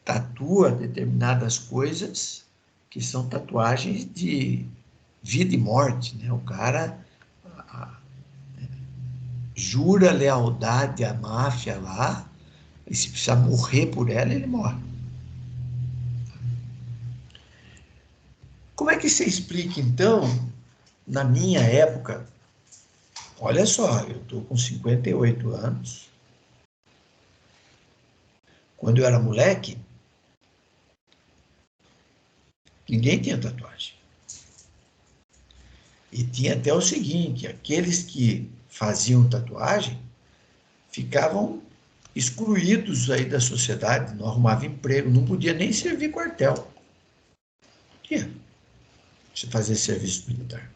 tatua determinadas coisas que são tatuagens de vida e morte, né? O cara jura lealdade à máfia lá, e se precisar morrer por ela, ele morre. Como é que você explica, então, na minha época, olha só, eu estou com 58 anos. Quando eu era moleque, ninguém tinha tatuagem. E tinha até o seguinte, aqueles que faziam tatuagem ficavam excluídos aí da sociedade, não arrumavam emprego, não podia nem servir quartel. Não podia fazer serviço militar.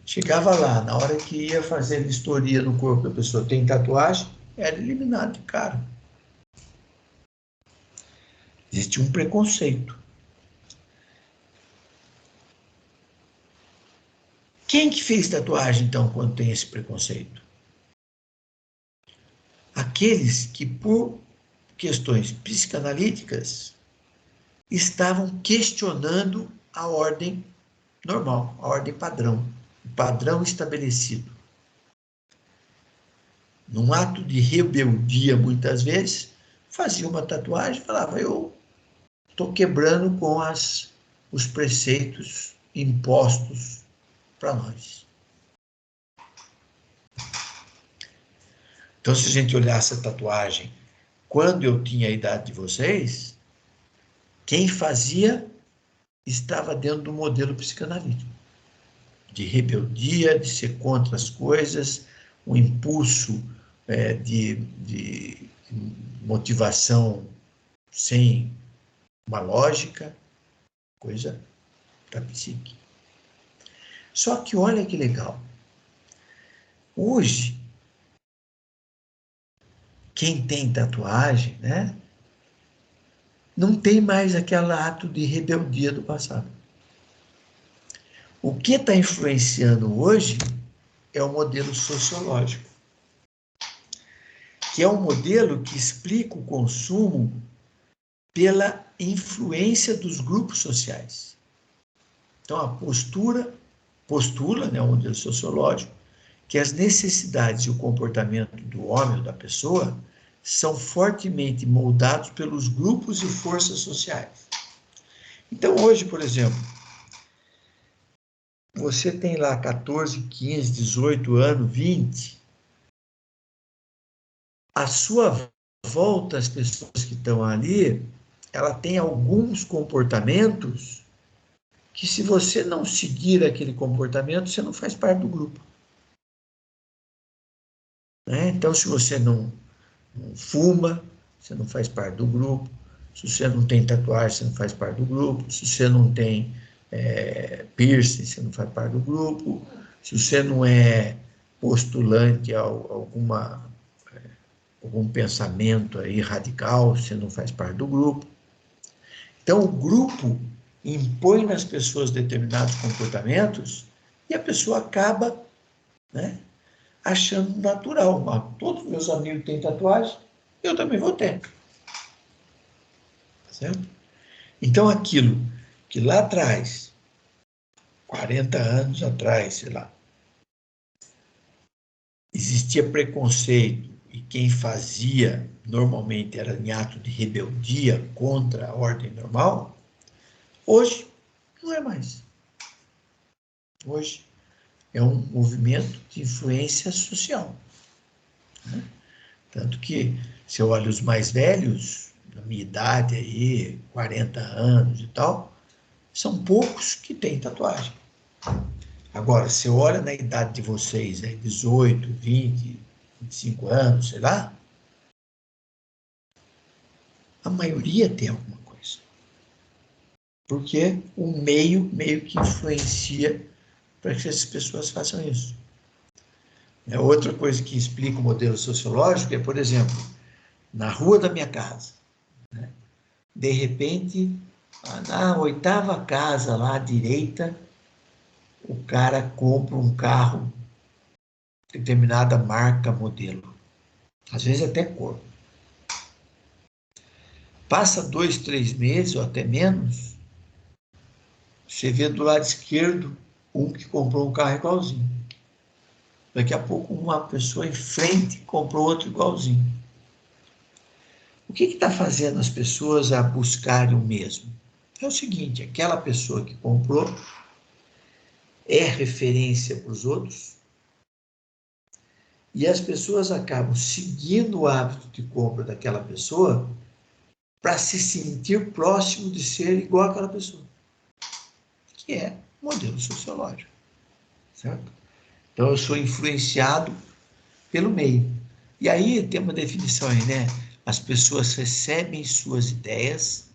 Chegava lá, na hora que ia fazer vistoria no corpo da pessoa, tem tatuagem, era eliminado de cara. Existia um preconceito. Quem que fez tatuagem, então, quando tem esse preconceito? Aqueles que, por questões psicanalíticas, estavam questionando a ordem normal, a ordem padrão, o padrão estabelecido. Num ato de rebeldia, muitas vezes, fazia uma tatuagem e falava, eu estou quebrando com os preceitos impostos para nós. Então, se a gente olhasse a tatuagem, quando eu tinha a idade de vocês, quem fazia estava dentro do modelo psicanalítico, de rebeldia, de ser contra as coisas, um impulso de motivação sem uma lógica, coisa da psique. Só que olha que legal. Hoje, quem tem tatuagem, né, não tem mais aquele ato de rebeldia do passado. O que está influenciando hoje é o modelo sociológico, que é um modelo que explica o consumo pela influência dos grupos sociais. Então, a postula, né, o modelo sociológico, que as necessidades e o comportamento do homem ou da pessoa são fortemente moldados pelos grupos e forças sociais. Então, hoje, por exemplo, você tem lá 14, 15, 18 anos, 20, a sua volta, as pessoas que estão ali, ela tem alguns comportamentos que, se você não seguir aquele comportamento, você não faz parte do grupo. Né? Então, se você não fuma, você não faz parte do grupo. Se você não tem tatuagem, você não faz parte do grupo. Se você não tem piercing, você não faz parte do grupo. Se você não é postulante a algum pensamento aí radical, você não faz parte do grupo. Então, o grupo impõe nas pessoas determinados comportamentos e a pessoa acaba, né, achando natural. Todos meus amigos têm tatuagem, eu também vou ter. Certo? Então, aquilo que lá atrás, 40 anos atrás, sei lá, existia preconceito e quem fazia normalmente era em ato de rebeldia contra a ordem normal, hoje não é mais. Hoje é um movimento de influência social. Né? Tanto que, se eu olho os mais velhos, na minha idade aí, 40 anos e tal, são poucos que têm tatuagem. Agora, se eu olho na idade de vocês, 18, 20, 25 anos, sei lá, a maioria tem alguma coisa. Porque o meio que influencia para que essas pessoas façam isso. Outra coisa que explica o modelo sociológico é, por exemplo, na rua da minha casa, né? De repente, na 8ª casa lá à direita, o cara compra um carro, determinada marca, modelo, às vezes até cor. Passa 2, 3 meses, ou até menos, você vê do lado esquerdo um que comprou um carro igualzinho. Daqui a pouco uma pessoa em frente comprou outro igualzinho. O que está fazendo as pessoas a buscarem o mesmo? É o seguinte, aquela pessoa que comprou, é referência para os outros, e as pessoas acabam seguindo o hábito de compra daquela pessoa para se sentir próximo de ser igual àquela pessoa, que é modelo sociológico, certo? Então, eu sou influenciado pelo meio. E aí tem uma definição aí, né? As pessoas recebem suas ideias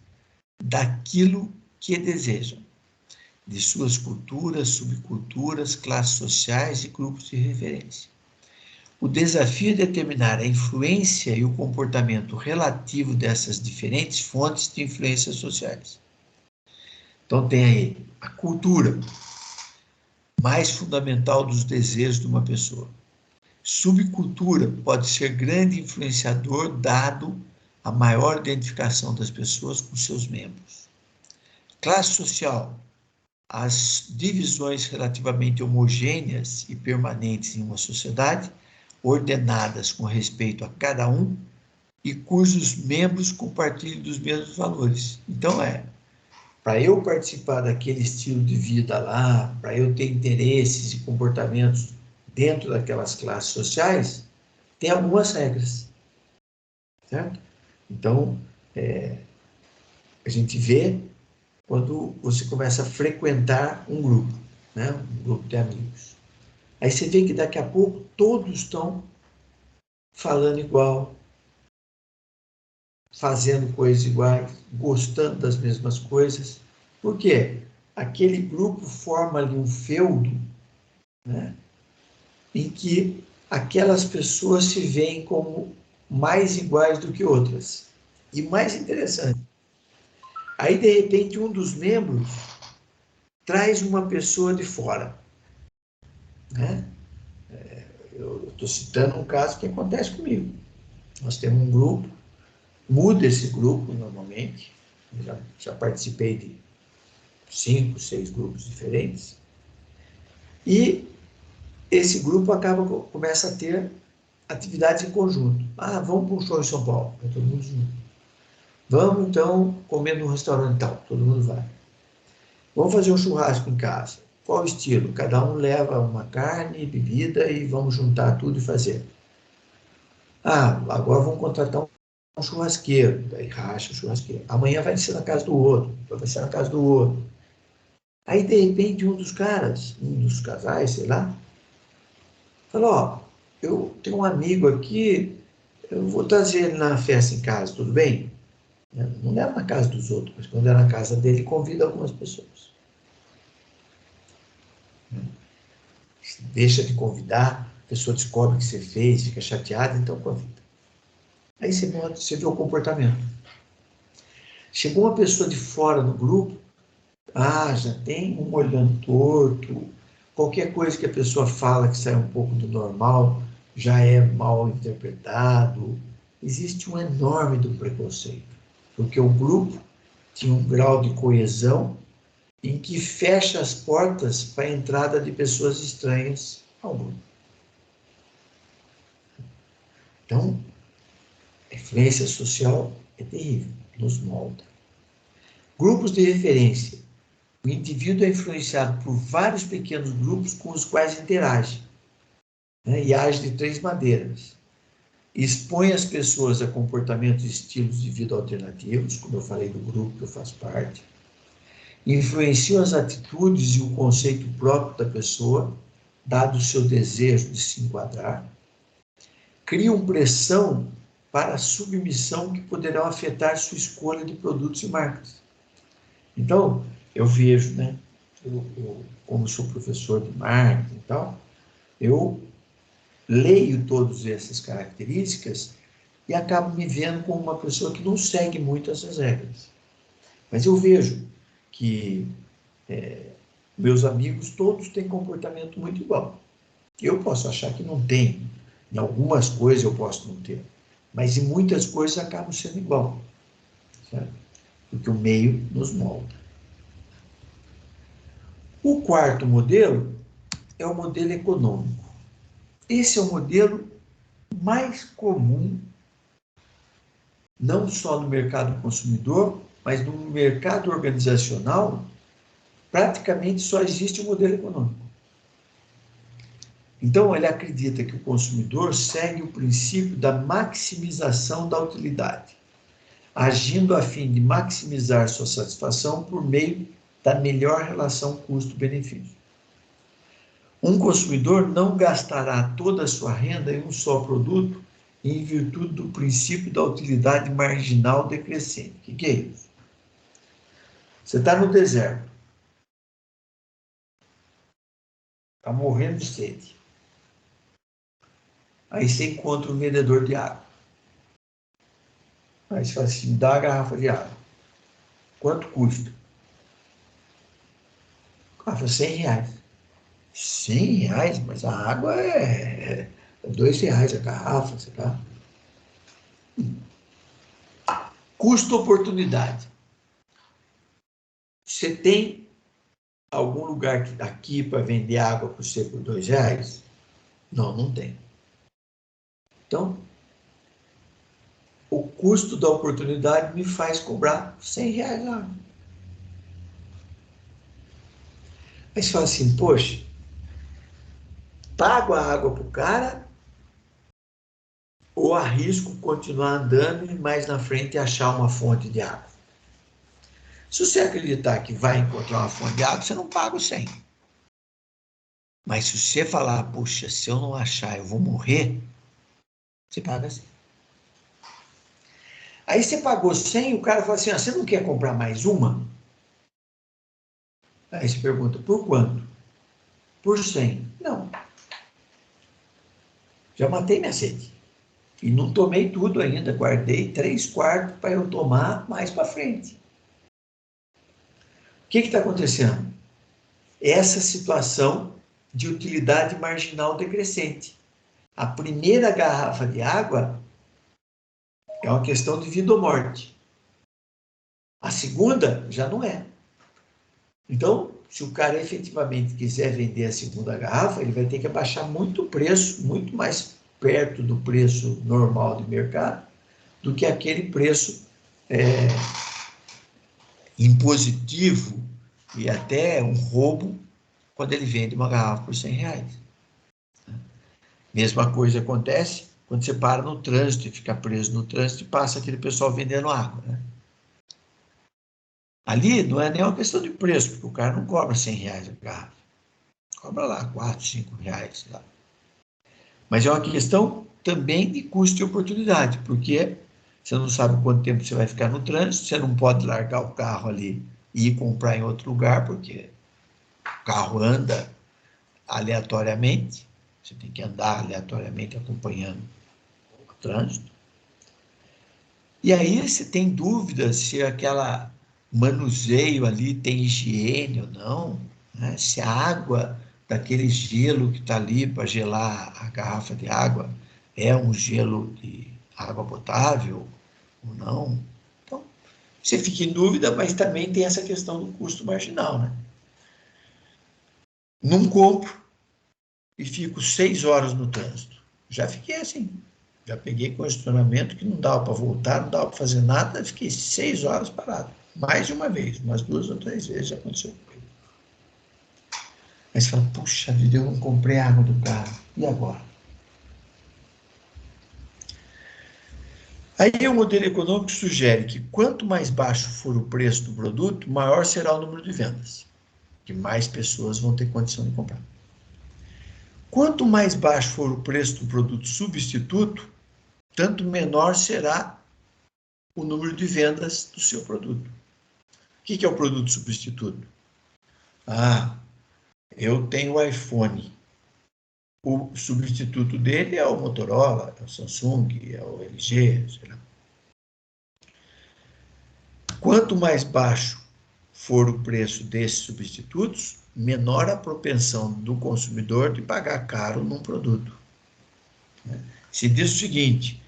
daquilo que desejam, de suas culturas, subculturas, classes sociais e grupos de referência. O desafio é determinar a influência e o comportamento relativo dessas diferentes fontes de influências sociais. Então tem aí a cultura, mais fundamental dos desejos de uma pessoa. Subcultura pode ser grande influenciador dado a maior identificação das pessoas com seus membros. Classe social, as divisões relativamente homogêneas e permanentes em uma sociedade, ordenadas com respeito a cada um e cujos membros compartilham dos mesmos valores. Então, para eu participar daquele estilo de vida lá, para eu ter interesses e comportamentos dentro daquelas classes sociais, tem algumas regras, certo? Então, a gente vê quando você começa a frequentar um grupo, né? Um grupo de amigos. Aí você vê que daqui a pouco todos estão falando igual, fazendo coisas iguais, gostando das mesmas coisas. Por quê? Aquele grupo forma ali um feudo, né? Em que aquelas pessoas se veem como mais iguais do que outras. E mais interessante, aí de repente um dos membros traz uma pessoa de fora, né? Eu estou citando um caso que acontece comigo. Nós temos um grupo, muda esse grupo normalmente, já participei de 5, 6 grupos diferentes, e esse grupo começa a ter atividades em conjunto. Ah, vamos para um show em São Paulo, vai todo mundo junto. Vamos, então, comer num restaurante tal, todo mundo vai. Vamos fazer um churrasco em casa. Qual o estilo? Cada um leva uma carne, bebida e vamos juntar tudo e fazer. Ah, agora vamos contratar um churrasqueiro. Daí racha o churrasqueiro. Amanhã vai ser na casa do outro, vai ser na casa do outro. Aí, de repente, um dos caras, um dos casais, sei lá, falou, ó, eu tenho um amigo aqui, eu vou trazer ele na festa em casa, tudo bem? Não era na casa dos outros, mas quando é na casa dele, convida algumas pessoas. Deixa de convidar, a pessoa descobre que você fez, fica chateada, então convida. Aí você vê o comportamento. Chegou uma pessoa de fora no grupo, já tem um olhando torto, qualquer coisa que a pessoa fala que sai um pouco do normal, já é mal interpretado. Existe um enorme do preconceito, porque o grupo tinha um grau de coesão em que fecha as portas para a entrada de pessoas estranhas ao grupo. Então, a influência social é terrível, nos molda. Grupos de referência. O indivíduo é influenciado por vários pequenos grupos com os quais interage, né, e age de 3 maneiras. Expõe as pessoas a comportamentos e estilos de vida alternativos, como eu falei do grupo que eu faço parte. Influenciam as atitudes e o conceito próprio da pessoa, dado o seu desejo de se enquadrar. Criam pressão para a submissão que poderão afetar sua escolha de produtos e marcas. Então, eu vejo, né? Eu como sou professor de marketing e tal, eu leio todas essas características e acabo me vendo como uma pessoa que não segue muito essas regras. Mas eu vejo que meus amigos todos têm comportamento muito igual. Eu posso achar que não tem, em algumas coisas eu posso não ter, mas em muitas coisas acabo sendo igual, certo? Porque o meio nos molda. O quarto modelo é o modelo econômico. Esse é o modelo mais comum, não só no mercado consumidor, mas no mercado organizacional praticamente só existe o modelo econômico. Então, ele acredita que o consumidor segue o princípio da maximização da utilidade, agindo a fim de maximizar sua satisfação por meio da melhor relação custo-benefício. Um consumidor não gastará toda a sua renda em um só produto em virtude do princípio da utilidade marginal decrescente. O que é isso? Você está no deserto, está morrendo de sede. Aí você encontra um vendedor de água. Aí você fala assim, dá a garrafa de água. Quanto custa? Ah, foi R$100. R$100? Mas a água é R$2 a garrafa, sei lá. Custo-oportunidade. Você tem algum lugar aqui para vender água para você por R$2? Não, não tem. Então, o custo da oportunidade me faz cobrar R$100 a água. Aí você fala assim, poxa, pago a água para o cara ou arrisco continuar andando e mais na frente achar uma fonte de água? Se você acreditar que vai encontrar uma fonte de água, você não paga o 100. Mas se você falar, puxa, se eu não achar, eu vou morrer, você paga 100. Aí você pagou 100 e o cara fala assim, você não quer comprar mais uma? Aí você pergunta, por quanto? Por 100. Não. Já matei minha sede. E não tomei tudo ainda, guardei 3/4 para eu tomar mais para frente. O que está acontecendo? Essa situação de utilidade marginal decrescente. A primeira garrafa de água é uma questão de vida ou morte. A segunda já não é. Então, se o cara efetivamente quiser vender a segunda garrafa, ele vai ter que abaixar muito o preço, muito mais perto do preço normal de mercado, do que aquele preço impositivo e até um roubo quando ele vende uma garrafa por R$100. Mesma coisa acontece quando você para no trânsito e fica preso no trânsito e passa aquele pessoal vendendo água, né? Ali não é nem uma questão de preço, porque o cara não cobra R$100 a garrafa. Cobra lá R$4, R$5. Lá. Mas é uma questão também de custo e oportunidade, porque você não sabe quanto tempo você vai ficar no trânsito, você não pode largar o carro ali e ir comprar em outro lugar, porque o carro anda aleatoriamente, você tem que andar aleatoriamente acompanhando o trânsito. E aí você tem dúvidas se aquela manuseio ali tem higiene ou não, né? Se a água daquele gelo que está ali para gelar a garrafa de água é um gelo de água potável ou não. Então, você fica em dúvida, mas também tem essa questão do custo marginal, né? Não compro e fico 6 horas no trânsito. Já fiquei assim. Já peguei congestionamento que não dava para voltar, não dava para fazer nada, fiquei 6 horas parado. Mais de uma vez, umas 2 ou 3 vezes já aconteceu comigo. Aí você fala, puxa vida, eu não comprei água do carro. E agora? Aí o modelo econômico sugere que quanto mais baixo for o preço do produto, maior será o número de vendas, que mais pessoas vão ter condição de comprar. Quanto mais baixo for o preço do produto substituto, tanto menor será o número de vendas do seu produto. O que é o produto substituto? Ah, eu tenho o iPhone. O substituto dele é o Motorola, é o Samsung, é o LG, sei lá. Quanto mais baixo for o preço desses substitutos, menor a propensão do consumidor de pagar caro num produto. Se diz o seguinte,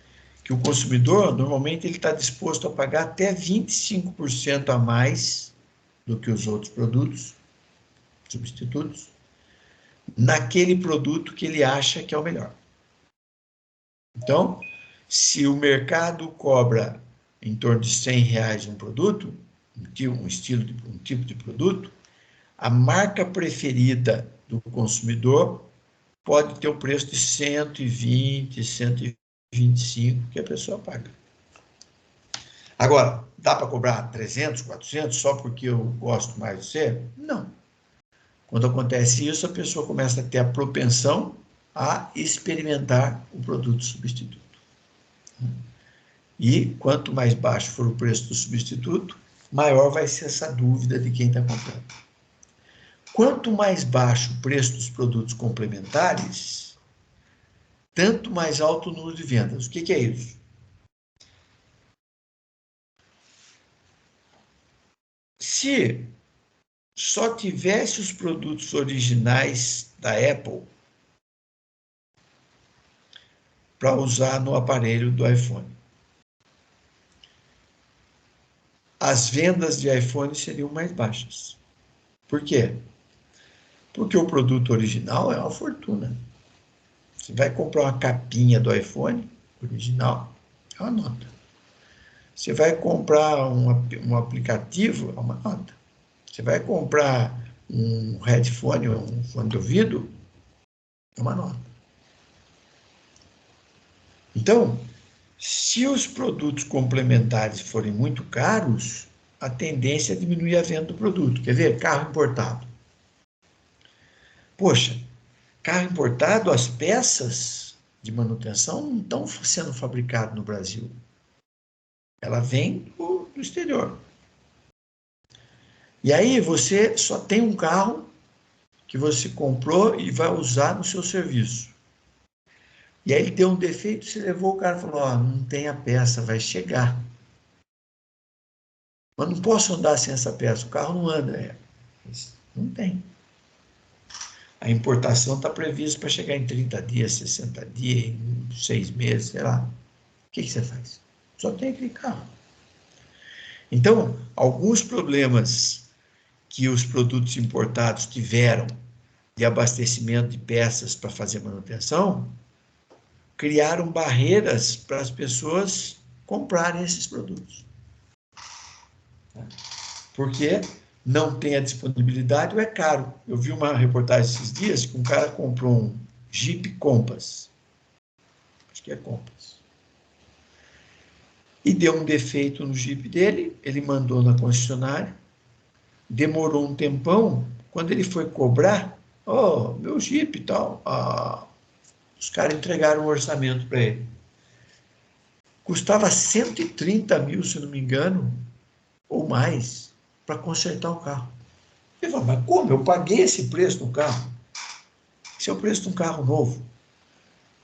que o consumidor, normalmente, ele está disposto a pagar até 25% a mais do que os outros produtos, substitutos, naquele produto que ele acha que é o melhor. Então, se o mercado cobra em torno de R$100 um produto, um tipo de produto, a marca preferida do consumidor pode ter o preço de 120, 125 que a pessoa paga. Agora, dá para cobrar 300, 400 só porque eu gosto mais de você? Não. Quando acontece isso, a pessoa começa a ter a propensão a experimentar o produto substituto. E quanto mais baixo for o preço do substituto, maior vai ser essa dúvida de quem está comprando. Quanto mais baixo o preço dos produtos complementares, tanto mais alto o número de vendas. O que é isso? Se só tivesse os produtos originais da Apple para usar no aparelho do iPhone, as vendas de iPhone seriam mais baixas. Por quê? Porque o produto original é uma fortuna. Você vai comprar uma capinha do iPhone original, é uma nota. Você vai comprar um aplicativo, é uma nota. Você vai comprar um headphone, um fone de ouvido, é uma nota. Então, se os produtos complementares forem muito caros, a tendência é diminuir a venda do produto. Quer ver? Carro importado. Poxa, carro importado, as peças de manutenção não estão sendo fabricadas no Brasil. Ela vem do exterior. E aí você só tem um carro que você comprou e vai usar no seu serviço. E aí ele deu um defeito, você levou, o cara falou, ó, não tem a peça, vai chegar. Mas não posso andar sem essa peça, o carro não anda. Não tem. A importação está prevista para chegar em 30 dias, 60 dias, em 6 meses, sei lá. O que você faz? Só tem aquele carro. Então, alguns problemas que os produtos importados tiveram de abastecimento de peças para fazer manutenção, criaram barreiras para as pessoas comprarem esses produtos. Porque não tem a disponibilidade ou é caro. Eu vi uma reportagem esses dias que um cara comprou um Jeep Compass. Acho que é Compass. E deu um defeito no Jeep dele, ele mandou na concessionária, demorou um tempão, quando ele foi cobrar, meu Jeep e tal, os caras entregaram um orçamento para ele. Custava 130 mil, se não me engano, ou mais, para consertar o carro. Ele falou, mas como? Eu paguei esse preço no carro. Esse é o preço de um carro novo.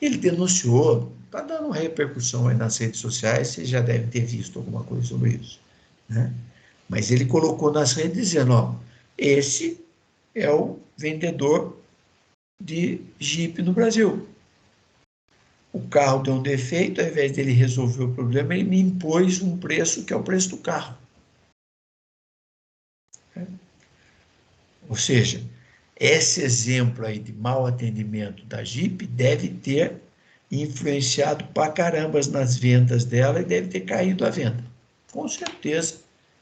Ele denunciou, está dando uma repercussão aí nas redes sociais, vocês já devem ter visto alguma coisa sobre isso, né? Mas ele colocou nas redes dizendo, esse é o vendedor de Jeep no Brasil. O carro deu um defeito, ao invés dele resolver o problema, ele me impôs um preço que é o preço do carro. Ou seja, esse exemplo aí de mau atendimento da Jeep deve ter influenciado pra caramba nas vendas dela e deve ter caído a venda. Com certeza,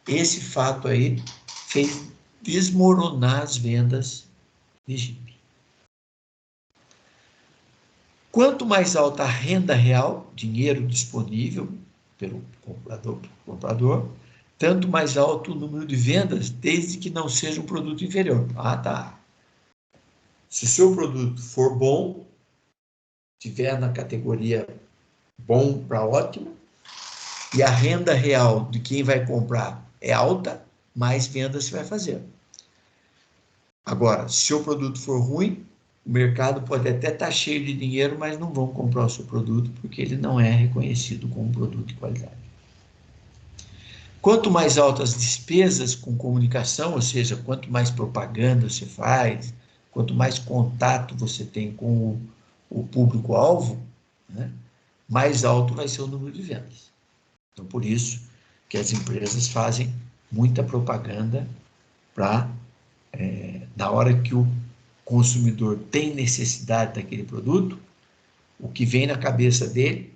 esse fato aí fez desmoronar as vendas de Jeep. Quanto mais alta a renda real, dinheiro disponível pelo comprador, tanto mais alto o número de vendas, desde que não seja um produto inferior. Tá. Se o seu produto for bom, tiver na categoria bom para ótimo, e a renda real de quem vai comprar é alta, mais vendas você vai fazer. Agora, se o produto for ruim, o mercado pode até estar cheio de dinheiro, mas não vão comprar o seu produto porque ele não é reconhecido como um produto de qualidade. Quanto mais altas despesas com comunicação, ou seja, quanto mais propaganda você faz, quanto mais contato você tem com o público-alvo, né, mais alto vai ser o número de vendas. Então, por isso que as empresas fazem muita propaganda para, na hora que o consumidor tem necessidade daquele produto, o que vem na cabeça dele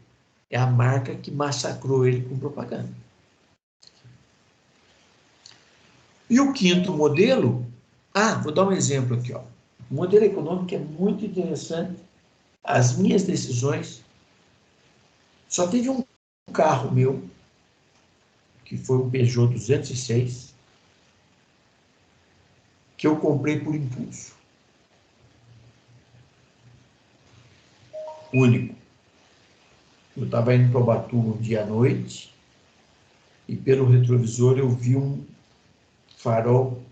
é a marca que massacrou ele com propaganda. E o quinto modelo Vou dar um exemplo aqui, ó. O modelo econômico é muito interessante. As minhas decisões, só teve um carro meu, que foi um Peugeot 206, que eu comprei por impulso. Único. Eu estava indo para Ubatuba um dia à noite, e pelo retrovisor eu vi um farol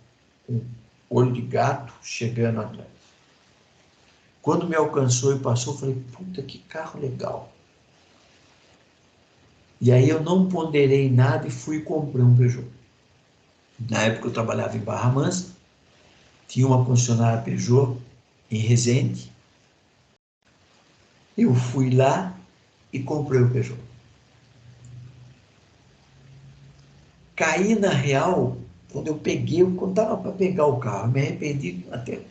com olho de gato chegando atrás. Quando me alcançou e passou, eu falei, puta, que carro legal. E aí eu não ponderei nada e fui comprar um Peugeot. Na época eu trabalhava em Barra Mansa, tinha uma concessionária Peugeot em Resende. Eu fui lá e comprei o Peugeot. Caí na real, quando eu peguei, quando estava para pegar o carro, me arrependi até.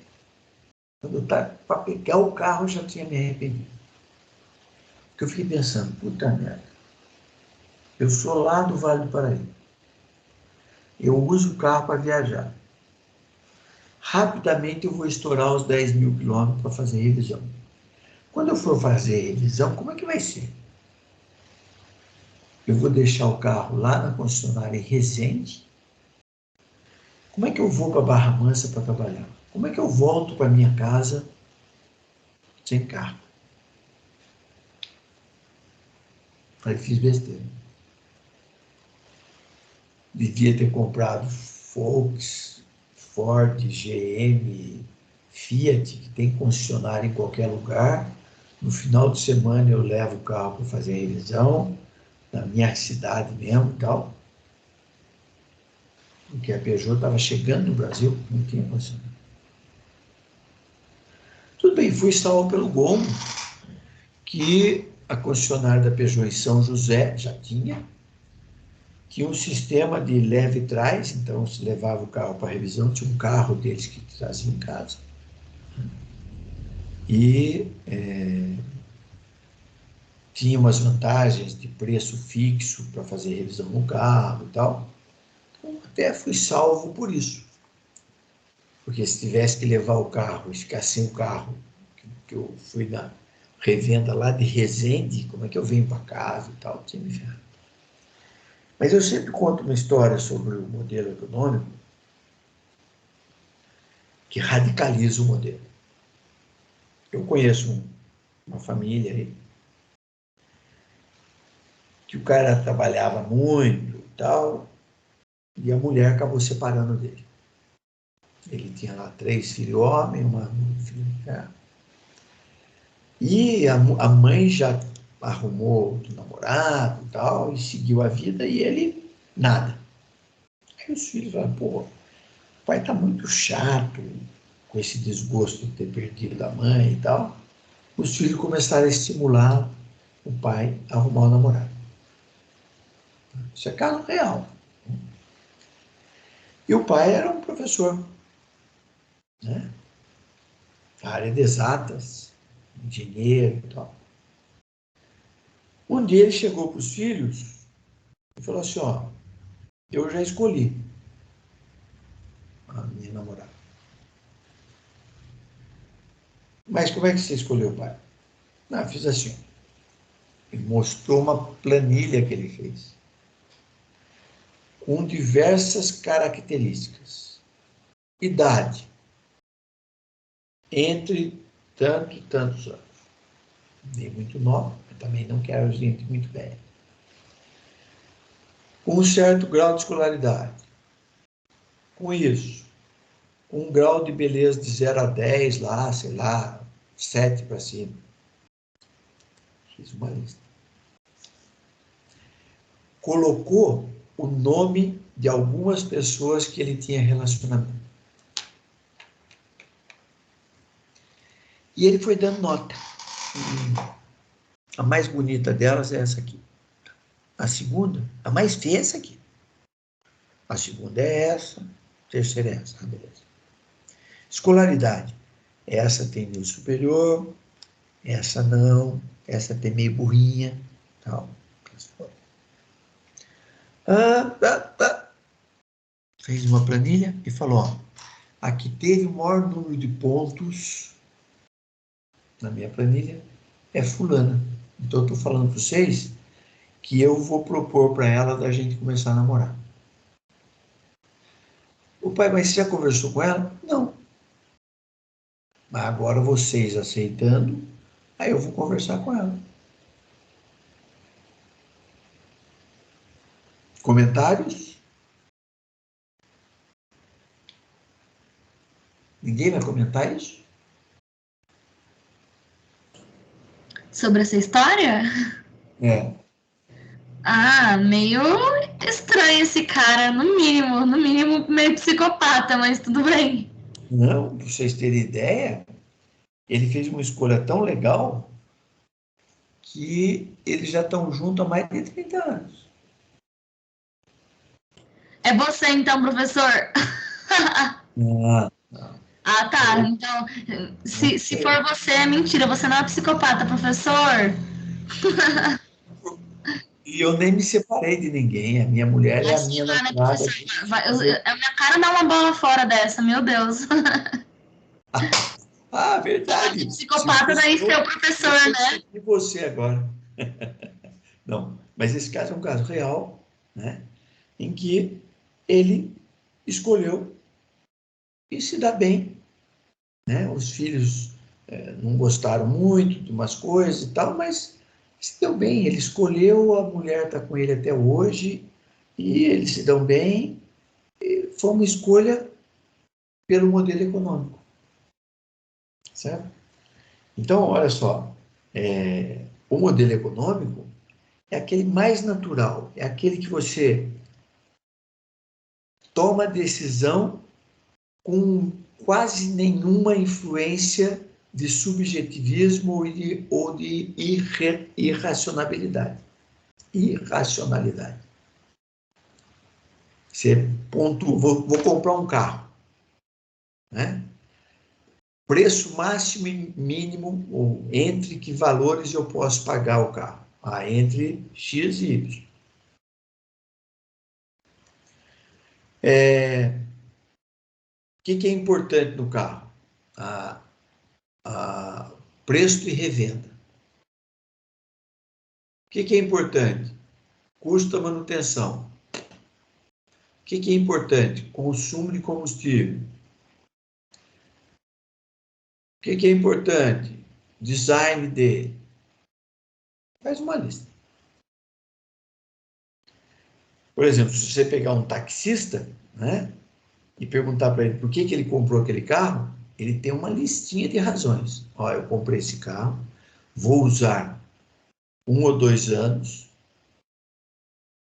Quando eu estava para pegar o carro, eu já tinha me arrependido. Porque eu fiquei pensando, puta merda, eu sou lá do Vale do Paraíba. Eu uso o carro para viajar. Rapidamente eu vou estourar os 10 mil quilômetros para fazer revisão. Quando eu for fazer revisão, como é que vai ser? Eu vou deixar o carro lá na concessionária em Resende. Como é que eu vou para Barra Mansa para trabalhar? Como é que eu volto para minha casa sem carro? Aí fiz besteira. Devia ter comprado Volks, Ford, GM, Fiat, que tem concessionária em qualquer lugar. No final de semana eu levo o carro para fazer a revisão, na minha cidade mesmo e tal. Porque a Peugeot estava chegando no Brasil, não tinha concessionária. Tudo bem, fui salvo pelo Gomo, que a concessionária da Peugeot em São José já tinha um sistema de leve e traz, então se levava o carro para revisão, tinha um carro deles que trazia em casa. E tinha umas vantagens de preço fixo para fazer revisão no carro e tal. Então, até fui salvo por isso. Porque se tivesse que levar o carro e ficar sem o carro, que eu fui na revenda lá de Resende, como é que eu venho para casa e tal, tinha me ferrado. Mas eu sempre conto uma história sobre o modelo econômico que radicaliza o modelo. Eu conheço uma família aí que o cara trabalhava muito e tal, e a mulher acabou separando dele. Ele tinha lá 3 filhos homens, uma filha mulher. E a mãe já arrumou outro namorado e tal, e seguiu a vida, e ele nada. Aí os filhos falaram, pô, o pai tá muito chato com esse desgosto de ter perdido a mãe e tal. Os filhos começaram a estimular o pai a arrumar um namorado. Isso é caso real. E o pai era um professor, né? Área de exatas, engenheiro e tal. Um dia ele chegou para os filhos e falou assim, ó, eu já escolhi a minha namorada. Mas como é que você escolheu, pai? Não, fiz assim. Ele mostrou uma planilha que ele fez com diversas características. Idade, entre tanto e tantos anos. Nem muito nova, mas também não quero gente muito velha. Com um certo grau de escolaridade. Com isso, um grau de beleza de 0 a 10 lá, sei lá, 7 para cima. Fiz uma lista. Colocou o nome de algumas pessoas que ele tinha relacionamento. E ele foi dando nota. A mais bonita delas é essa aqui. A segunda, a mais feia é essa aqui. A segunda é essa, a terceira é essa. Ah, beleza. Escolaridade. Essa tem nível superior, essa não, essa tem meio burrinha, tal. Fez uma planilha e falou, ó, a que teve o maior número de pontos na minha planilha é fulana. Então, eu estou falando para vocês que eu vou propor para ela da gente começar a namorar. O pai, mas você já conversou com ela? Não. Mas agora vocês aceitando, aí eu vou conversar com ela. Comentários? Ninguém vai comentar isso? Sobre essa história? É. Ah, meio estranho esse cara, no mínimo meio psicopata, mas tudo bem. Não, para vocês terem ideia, ele fez uma escolha tão legal que eles já estão juntos há mais de 30 anos. É você então, professor? Ah, Ah, tá. Então, se for você, é mentira. Você não é psicopata, professor. e eu nem me separei de ninguém. A minha mulher é Vai a se minha ferrar, né, namorada. professor? A minha cara dá uma bola fora dessa, meu Deus. Ah, Falar de verdade. Se psicopata, fosse daí ser eu, o professor, eu né? persegui você agora. Não, mas esse caso é um caso real, né? Em que ele escolheu e se dá bem, né? Os filhos não gostaram muito de umas coisas e tal, mas se deu bem. Ele escolheu, a mulher está com ele até hoje e eles se dão bem. E foi uma escolha pelo modelo econômico, certo? Então, olha só, o modelo econômico é aquele mais natural, é aquele que você toma a decisão com quase nenhuma influência de subjetivismo ou de irracionalidade. Irracionalidade. Você pontua, vou comprar um carro, né? Preço máximo e mínimo, ou entre que valores eu posso pagar o carro? Ah, entre X e Y. O que é importante no carro? A preço e revenda. O que é importante? Custo da manutenção. O que é importante? Consumo de combustível. O que é importante? Design dele. Faz uma lista. Por exemplo, se você pegar um taxista, né, e perguntar para ele por que ele comprou aquele carro, ele tem uma listinha de razões. Ó, eu comprei esse carro, vou usar 1 ou 2 anos,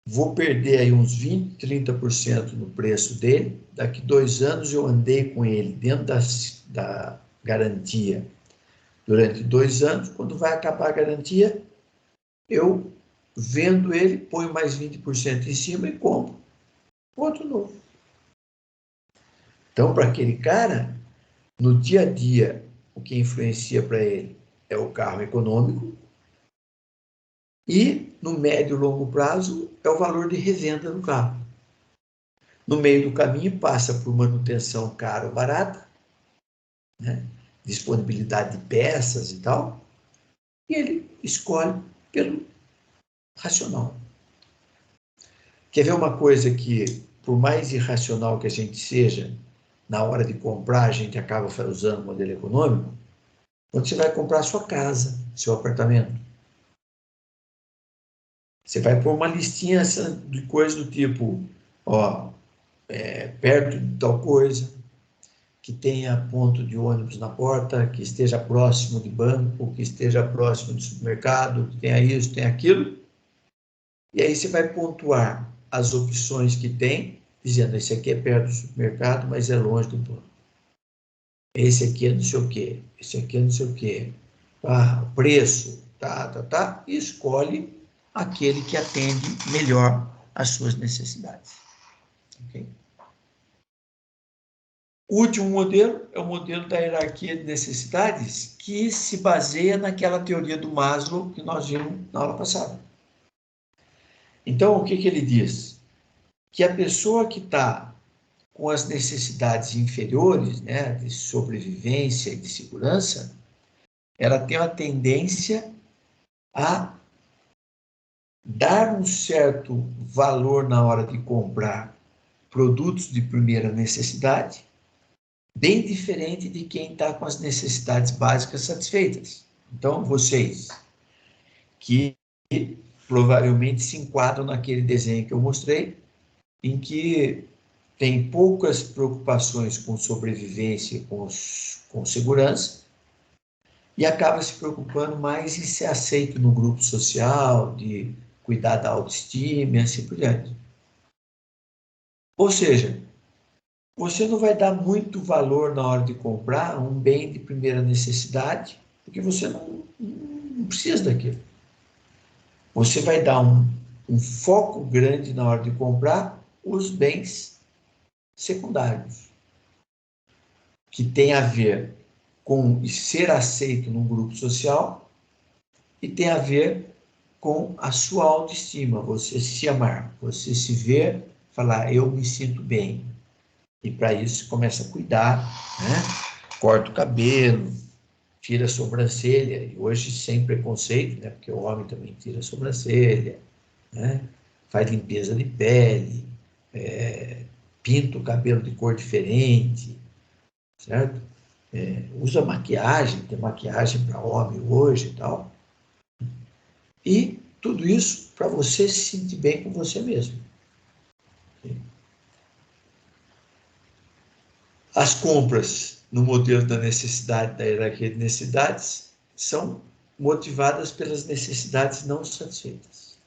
vou perder aí uns 20, 30% no preço dele, daqui 2 anos eu andei com ele dentro da garantia durante 2 anos, quando vai acabar a garantia, eu vendo ele, ponho mais 20% em cima e compro outro novo. Então, para aquele cara, no dia a dia, o que influencia para ele é o carro econômico e, no médio e longo prazo, é o valor de revenda do carro. No meio do caminho, passa por manutenção cara ou barata, né? Disponibilidade de peças e tal, e ele escolhe pelo racional. Quer ver uma coisa que, por mais irracional que a gente seja, na hora de comprar, a gente acaba usando o modelo econômico? Quando você vai comprar a sua casa, seu apartamento, você vai pôr uma listinha de coisas do tipo, ó, perto de tal coisa, que tenha ponto de ônibus na porta, que esteja próximo de banco, que esteja próximo de supermercado, que tenha isso, tenha aquilo. E aí você vai pontuar as opções que tem, dizendo, esse aqui é perto do supermercado, mas é longe do banco. Esse aqui é não sei o quê, esse aqui é não sei o quê. Ah, preço, tá, e escolhe aquele que atende melhor às suas necessidades. Okay? O último modelo é o modelo da hierarquia de necessidades, que se baseia naquela teoria do Maslow que nós vimos na aula passada. Então, o que ele diz? Que a pessoa que está com as necessidades inferiores, né, de sobrevivência e de segurança, ela tem uma tendência a dar um certo valor na hora de comprar produtos de primeira necessidade, bem diferente de quem está com as necessidades básicas satisfeitas. Então, vocês que provavelmente se enquadram naquele desenho que eu mostrei, em que tem poucas preocupações com sobrevivência, com segurança, e acaba se preocupando mais em ser aceito no grupo social, de cuidar da autoestima e assim por diante. Ou seja, você não vai dar muito valor na hora de comprar um bem de primeira necessidade, porque você não precisa daquilo. Você vai dar um foco grande na hora de comprar os bens secundários, que tem a ver com ser aceito num grupo social e tem a ver com a sua autoestima, você se amar, você se ver, falar, eu me sinto bem. E para isso começa a cuidar, né? Corta o cabelo, tira a sobrancelha, e hoje sem preconceito, né? Porque o homem também tira a sobrancelha, né? Faz limpeza de pele, pinta o cabelo de cor diferente, certo? Usa maquiagem, tem maquiagem para homem hoje e tal. E tudo isso para você se sentir bem com você mesmo. As compras no modelo da necessidade, da hierarquia de necessidades, são motivadas pelas necessidades não satisfeitas.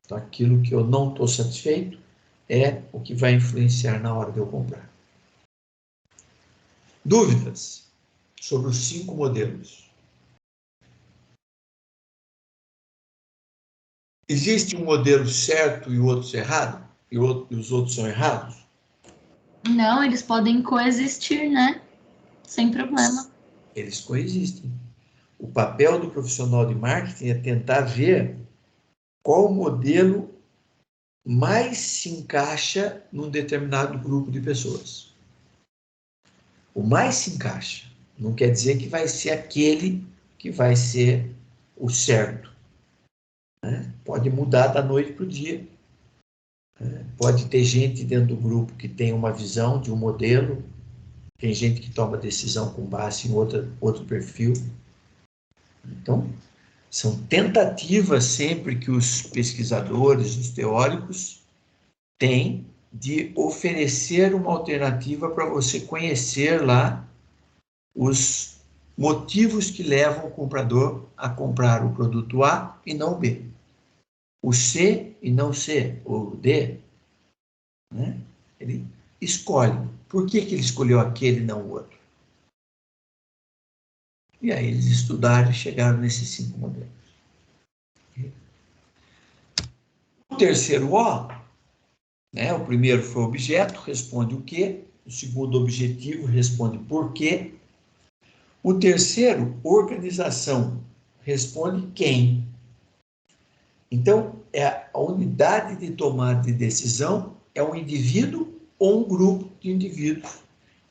Então, aquilo que eu não estou satisfeito é o que vai influenciar na hora de eu comprar. Dúvidas sobre os 5 modelos? Existe um modelo certo e o outro errado? E os outros são errados? Não, eles podem coexistir, né? Sem problema. Eles coexistem. O papel do profissional de marketing é tentar ver qual modelo mais se encaixa num determinado grupo de pessoas. O mais se encaixa. Não quer dizer que vai ser aquele que vai ser o certo. Né? Pode mudar da noite para o dia. Pode ter gente dentro do grupo que tem uma visão de um modelo, tem gente que toma decisão com base em outro perfil. Então, são tentativas sempre que os pesquisadores, os teóricos, têm de oferecer uma alternativa para você conhecer lá os motivos que levam o comprador a comprar o produto A e não o B. O C e não o C, o D, né? Ele escolhe. Por que ele escolheu aquele e não o outro? E aí eles estudaram e chegaram nesses 5 modelos. O terceiro O, né, o primeiro foi objeto, responde o quê? O segundo, objetivo, responde por quê? O terceiro, organização, responde quem. Então, a unidade de tomada de decisão é um indivíduo ou um grupo de indivíduos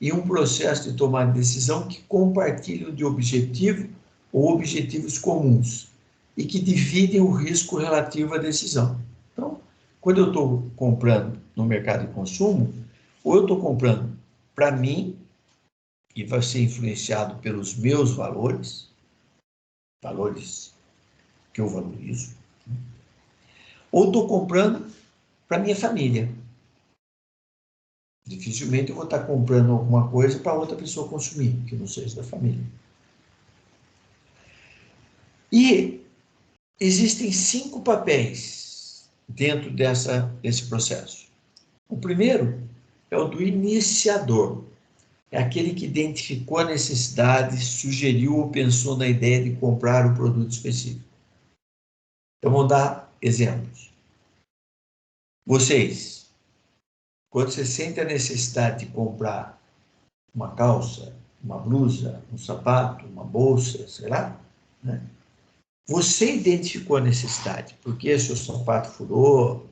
em um processo de tomada de decisão que compartilham de objetivo ou objetivos comuns e que dividem o risco relativo à decisão. Então, quando eu estou comprando no mercado de consumo, ou eu estou comprando para mim, e vai ser influenciado pelos meus valores que eu valorizo, ou estou comprando para minha família. Dificilmente eu vou estar comprando alguma coisa para outra pessoa consumir, que não seja da família. E existem 5 papéis dentro desse processo. O primeiro é o do iniciador. É aquele que identificou a necessidade, sugeriu ou pensou na ideia de comprar o produto específico. Então, vamos dar exemplos. Vocês, quando você sente a necessidade de comprar uma calça, uma blusa, um sapato, uma bolsa, sei lá, né? Você identificou a necessidade, porque seu sapato furou,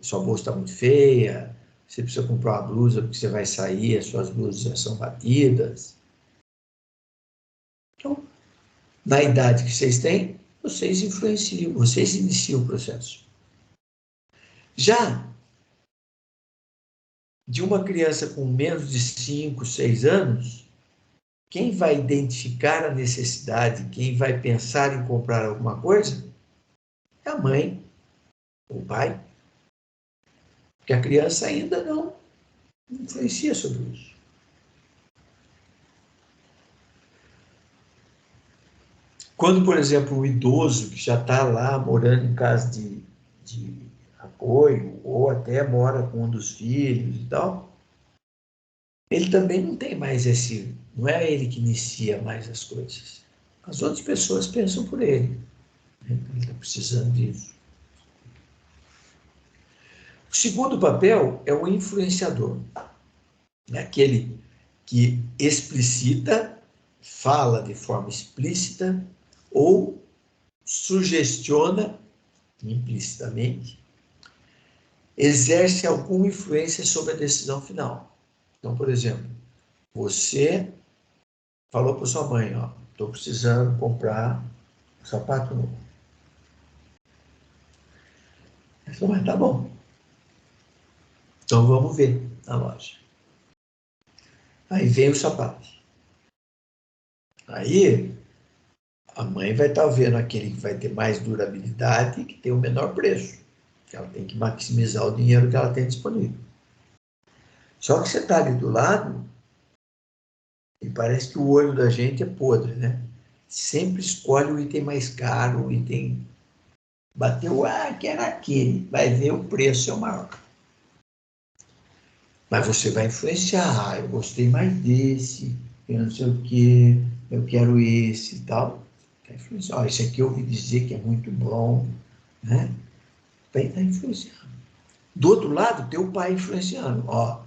sua bolsa está muito feia, você precisa comprar uma blusa porque você vai sair, as suas blusas já são batidas. Então, na idade que vocês têm, vocês influenciam, vocês iniciam o processo. Já de uma criança com menos de 5, 6 anos, quem vai identificar a necessidade, quem vai pensar em comprar alguma coisa, é a mãe, o pai. Porque a criança ainda não influencia sobre isso. Quando, por exemplo, um idoso que já está lá morando em casa de apoio, ou até mora com um dos filhos e tal, ele também não tem mais esse... Não é ele que inicia mais as coisas. As outras pessoas pensam por ele. Ele está precisando disso. O segundo papel é o influenciador. É aquele que explicita, fala de forma explícita ou sugestiona implicitamente, exerce alguma influência sobre a decisão final. Então, por exemplo, você falou para sua mãe, ó, estou precisando comprar um sapato novo. Ela falou, mas tá bom. Então vamos ver na loja. Aí vem o sapato. Aí a mãe vai estar vendo aquele que vai ter mais durabilidade e que tem o menor preço. Ela tem que maximizar o dinheiro que ela tem disponível. Só que você está ali do lado e parece que o olho da gente é podre, né? Sempre escolhe o item mais caro, o item... Bateu, que era aquele. Vai ver o preço é o maior. Mas você vai influenciar. Eu gostei mais desse, eu não sei o quê, eu quero esse e tal. Vai influenciar. Esse aqui eu ouvi dizer que é muito bom, né? Vai estar influenciando. Do outro lado, teu pai influenciando. Ó,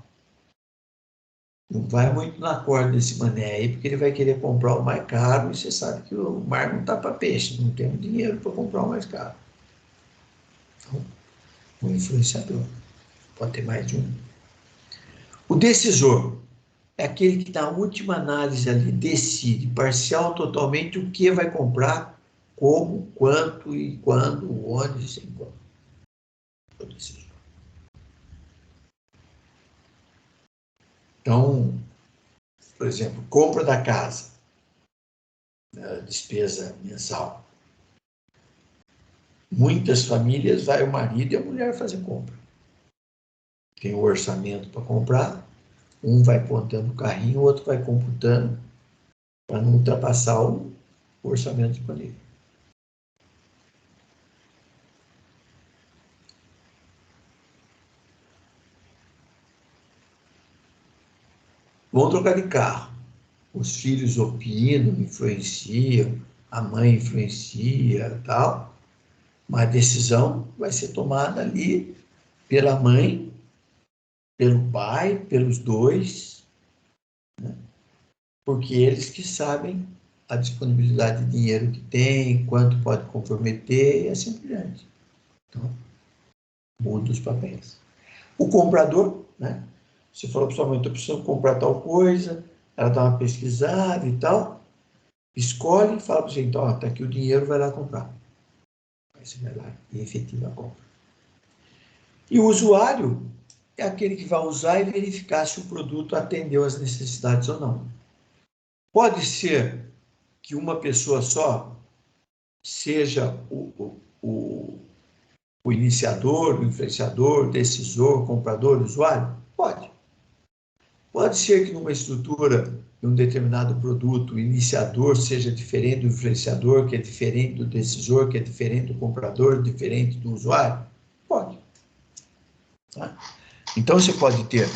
não vai muito na corda desse mané aí, porque ele vai querer comprar o mais caro e você sabe que o mar não tá para peixe, não tem dinheiro para comprar o mais caro. Então, o influenciador pode ter mais de um. O decisor é aquele que, na última análise ali, decide, parcial totalmente, o que vai comprar, como, quanto e quando, onde, sem quando. É o decisor. Então, por exemplo, compra da casa, despesa mensal. Muitas famílias vai o marido e a mulher fazer compra. Tem o orçamento para comprar, um vai contando o carrinho, o outro vai computando para não ultrapassar o orçamento disponível. Vamos trocar de carro. Os filhos opinam, influenciam, a mãe influencia e tal, mas a decisão vai ser tomada ali pela mãe, pelo pai, pelos dois, né? Porque eles que sabem a disponibilidade de dinheiro que tem, quanto pode comprometer e assim por diante. Então, muda os papéis. O comprador, né? Você falou para sua mãe, estou precisando comprar tal coisa, ela dá uma pesquisada e tal, escolhe e fala para você, então, está aqui o dinheiro, vai lá comprar. Aí você vai lá e efetiva a compra. E o usuário é aquele que vai usar e verificar se o produto atendeu às necessidades ou não. Pode ser que uma pessoa só seja o iniciador, o influenciador, o decisor, o comprador, o usuário? Pode. Pode ser que numa estrutura de um determinado produto, o iniciador seja diferente do influenciador, que é diferente do decisor, que é diferente do comprador, diferente do usuário? Pode. Tá? Então, você pode ter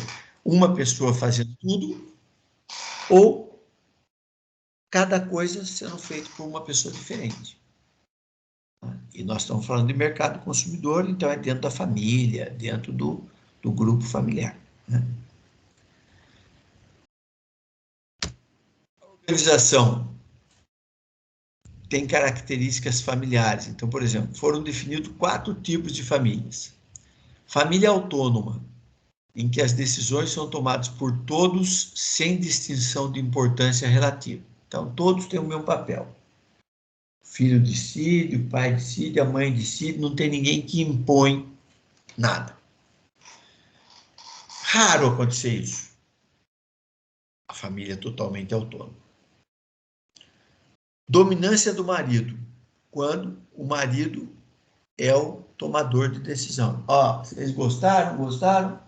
uma pessoa fazendo tudo ou cada coisa sendo feita por uma pessoa diferente. E nós estamos falando de mercado consumidor, então é dentro da família, dentro do grupo familiar. Né? A organização tem características familiares. Então, por exemplo, foram definidos 4 tipos de famílias. Família autônoma. em que as decisões são tomadas por todos sem distinção de importância relativa. Então, todos têm o mesmo papel. O filho decide, o pai decide, a mãe decide, não tem ninguém que impõe nada. Raro acontecer isso. A família é totalmente autônoma. Dominância do marido, quando o marido é o tomador de decisão. Ó, vocês gostaram? Gostaram?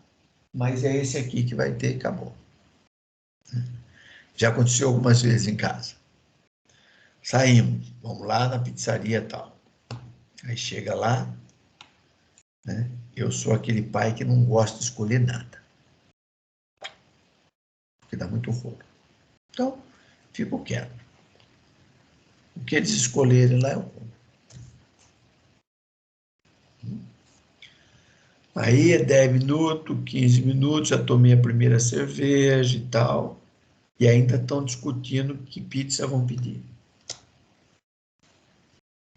Mas é esse aqui que vai ter e acabou. Já aconteceu algumas vezes em casa. Saímos, vamos lá na pizzaria e tal. Aí chega lá, né? Eu sou aquele pai que não gosta de escolher nada. Porque dá muito rolo. Então, fico quieto. O que eles escolherem lá, eu como. Aí é 10 minutos, 15 minutos, já tomei a primeira cerveja e tal. E ainda estão discutindo que pizza vão pedir.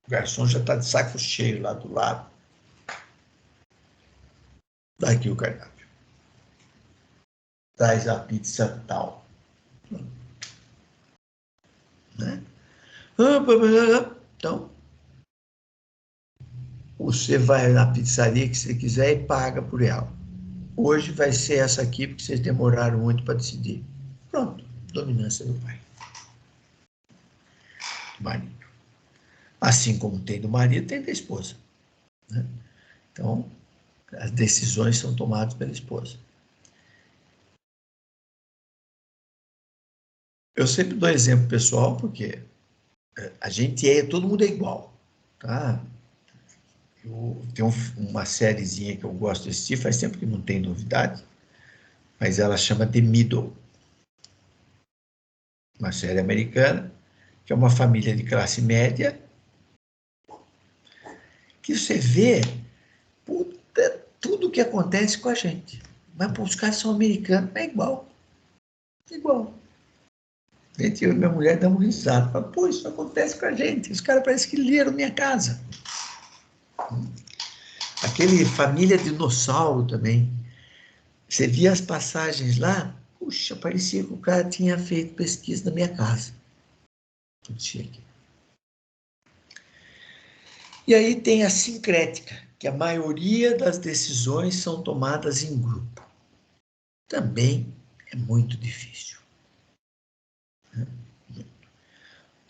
O garçom já está de saco cheio lá do lado. Dá aqui o cardápio. Traz a pizza tal. Né? Então, você vai na pizzaria que você quiser e paga por ela. Hoje vai ser essa aqui porque vocês demoraram muito para decidir. Pronto, dominância do pai. Do marido. Assim como tem do marido, tem da esposa. Né? Então, as decisões são tomadas pela esposa. Eu sempre dou exemplo pessoal porque a gente todo mundo é igual. Tá? Eu tenho uma sériezinha que eu gosto de assistir, faz tempo que não tem novidade, mas ela chama The Middle. Uma série americana, que é uma família de classe média, que você vê tudo o que acontece com a gente. Mas os caras são americanos, é igual. Igual. Gente, eu e minha mulher damos risada. Fala, pô, isso acontece com a gente. Os caras parecem que leram minha casa. Aquele Família Dinossauro também. Você via as passagens lá, puxa, parecia que o cara tinha feito pesquisa na minha casa. Tudo chique. E aí tem a sincrética, que a maioria das decisões são tomadas em grupo. Também é muito difícil. O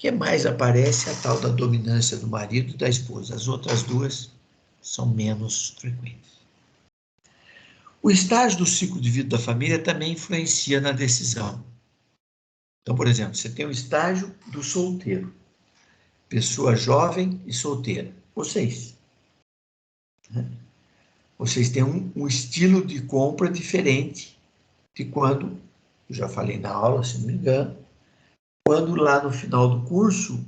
que mais aparece é a tal da dominância do marido e da esposa. As outras duas são menos frequentes. O estágio do ciclo de vida da família também influencia na decisão. Então, por exemplo, você tem o estágio do solteiro, pessoa jovem e solteira. Vocês. Né? Vocês têm um estilo de compra diferente de quando, eu já falei na aula, se não me engano, quando lá no final do curso,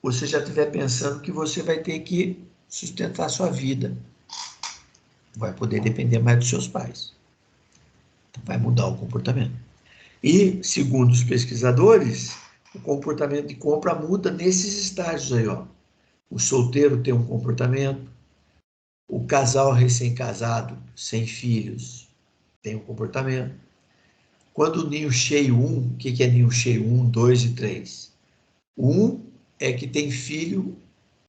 você já estiver pensando que você vai ter que sustentar a sua vida. Vai poder depender mais dos seus pais. Então, vai mudar o comportamento. E, segundo os pesquisadores, o comportamento de compra muda nesses estágios aí, ó. O solteiro tem um comportamento, o casal recém-casado, sem filhos, tem um comportamento. Quando o ninho cheio 1, o que é ninho cheio 1, 2 e 3? O 1 é que tem filho,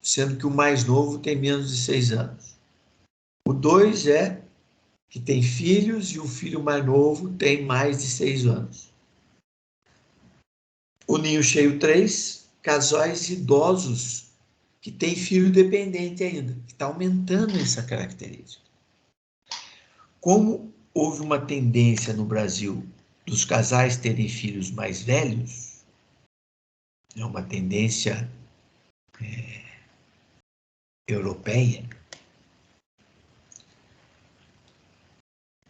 sendo que o mais novo tem menos de 6 anos. O 2 é que tem filhos e o filho mais novo tem mais de 6 anos. O ninho cheio 3, casais idosos que têm filho dependente ainda, que está aumentando essa característica. Como houve uma tendência no Brasil dos casais terem filhos mais velhos, é uma tendência europeia,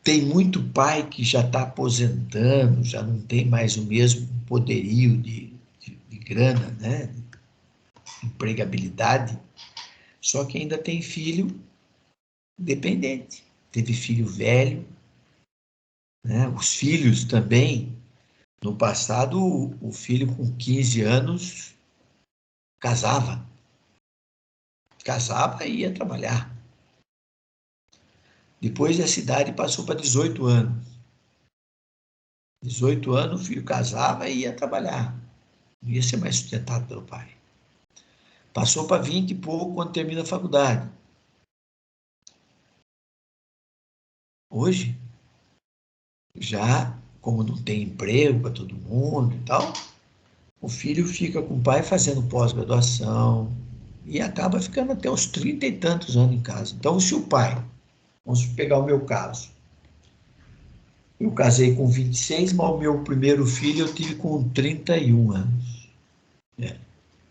tem muito pai que já está aposentando, já não tem mais o mesmo poderio de grana, né? De empregabilidade, só que ainda tem filho dependente. Teve filho velho, né? Os filhos também. No passado, o filho com 15 anos casava e ia trabalhar. Depois dessa idade passou para 18 anos. 18 anos, o filho casava e ia trabalhar. Não ia ser mais sustentado pelo pai. Passou para 20 e pouco quando termina a faculdade. Hoje, já, como não tem emprego para todo mundo e tal, o filho fica com o pai fazendo pós-graduação e acaba ficando até os 30 e tantos anos em casa. Então, se o pai, vamos pegar o meu caso, eu casei com 26, mas o meu primeiro filho eu tive com 31 anos.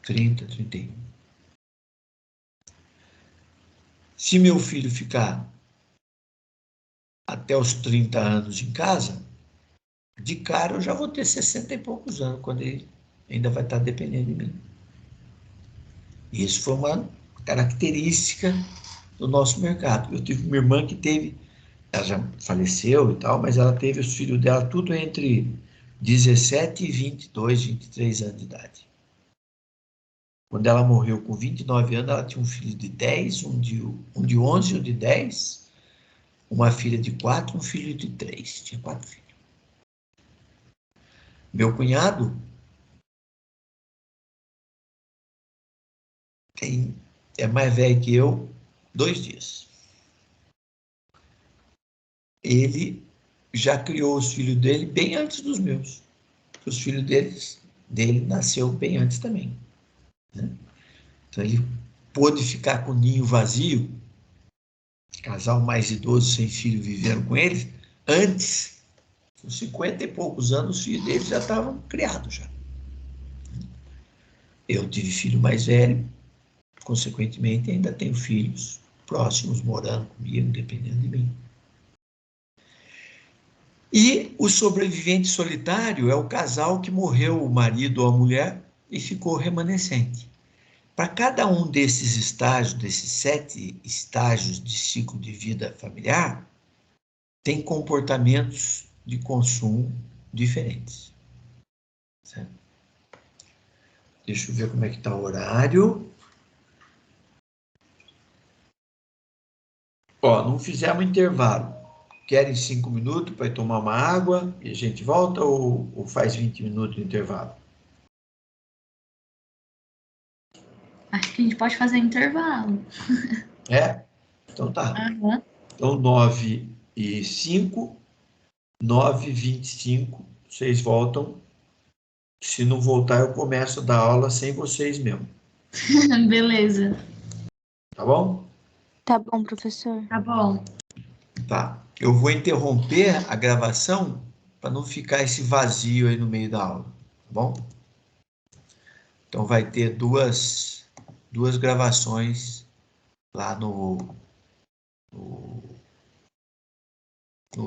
30, 31. Se meu filho ficar até os 30 anos em casa, de cara eu já vou ter 60 e poucos anos, quando ele ainda vai estar dependendo de mim. E isso foi uma característica do nosso mercado. Eu tive uma irmã que teve, ela já faleceu e tal, mas ela teve os filhos dela tudo entre 17 e 22, 23 anos de idade. Quando ela morreu com 29 anos, ela tinha um filho de 10, um de 11 e um de 10, uma filha de 4, um filho de 3. Tinha 4 filhos. Meu cunhado é mais velho que eu 2 dias. Ele já criou os filhos dele bem antes dos meus. Os filhos dele nasceu bem antes também. Né? Então ele pôde ficar com o ninho vazio, casal mais idoso sem filho vivendo com ele, antes, com 50 e poucos anos, os filhos dele já estavam criados já. Eu tive filho mais velho, consequentemente ainda tenho filhos próximos morando comigo, dependendo de mim. E o sobrevivente solitário é o casal que morreu o marido ou a mulher e ficou remanescente. Para cada um desses estágios, desses 7 estágios de ciclo de vida familiar, tem comportamentos de consumo diferentes. Certo? Deixa eu ver como é que está o horário. Ó, não fizemos intervalo. Querem 5 minutos para ir tomar uma água e a gente volta ou faz 20 minutos de intervalo? Acho que a gente pode fazer intervalo. É? Então tá. Uhum. Então 9 e 5, 9 e 25, vocês voltam. Se não voltar, eu começo a dar aula sem vocês mesmo. Beleza. Tá bom? Tá bom, professor. Tá bom. Tá. Eu vou interromper a gravação para não ficar esse vazio aí no meio da aula. Tá bom? Então vai ter duas gravações lá no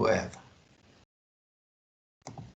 Eva.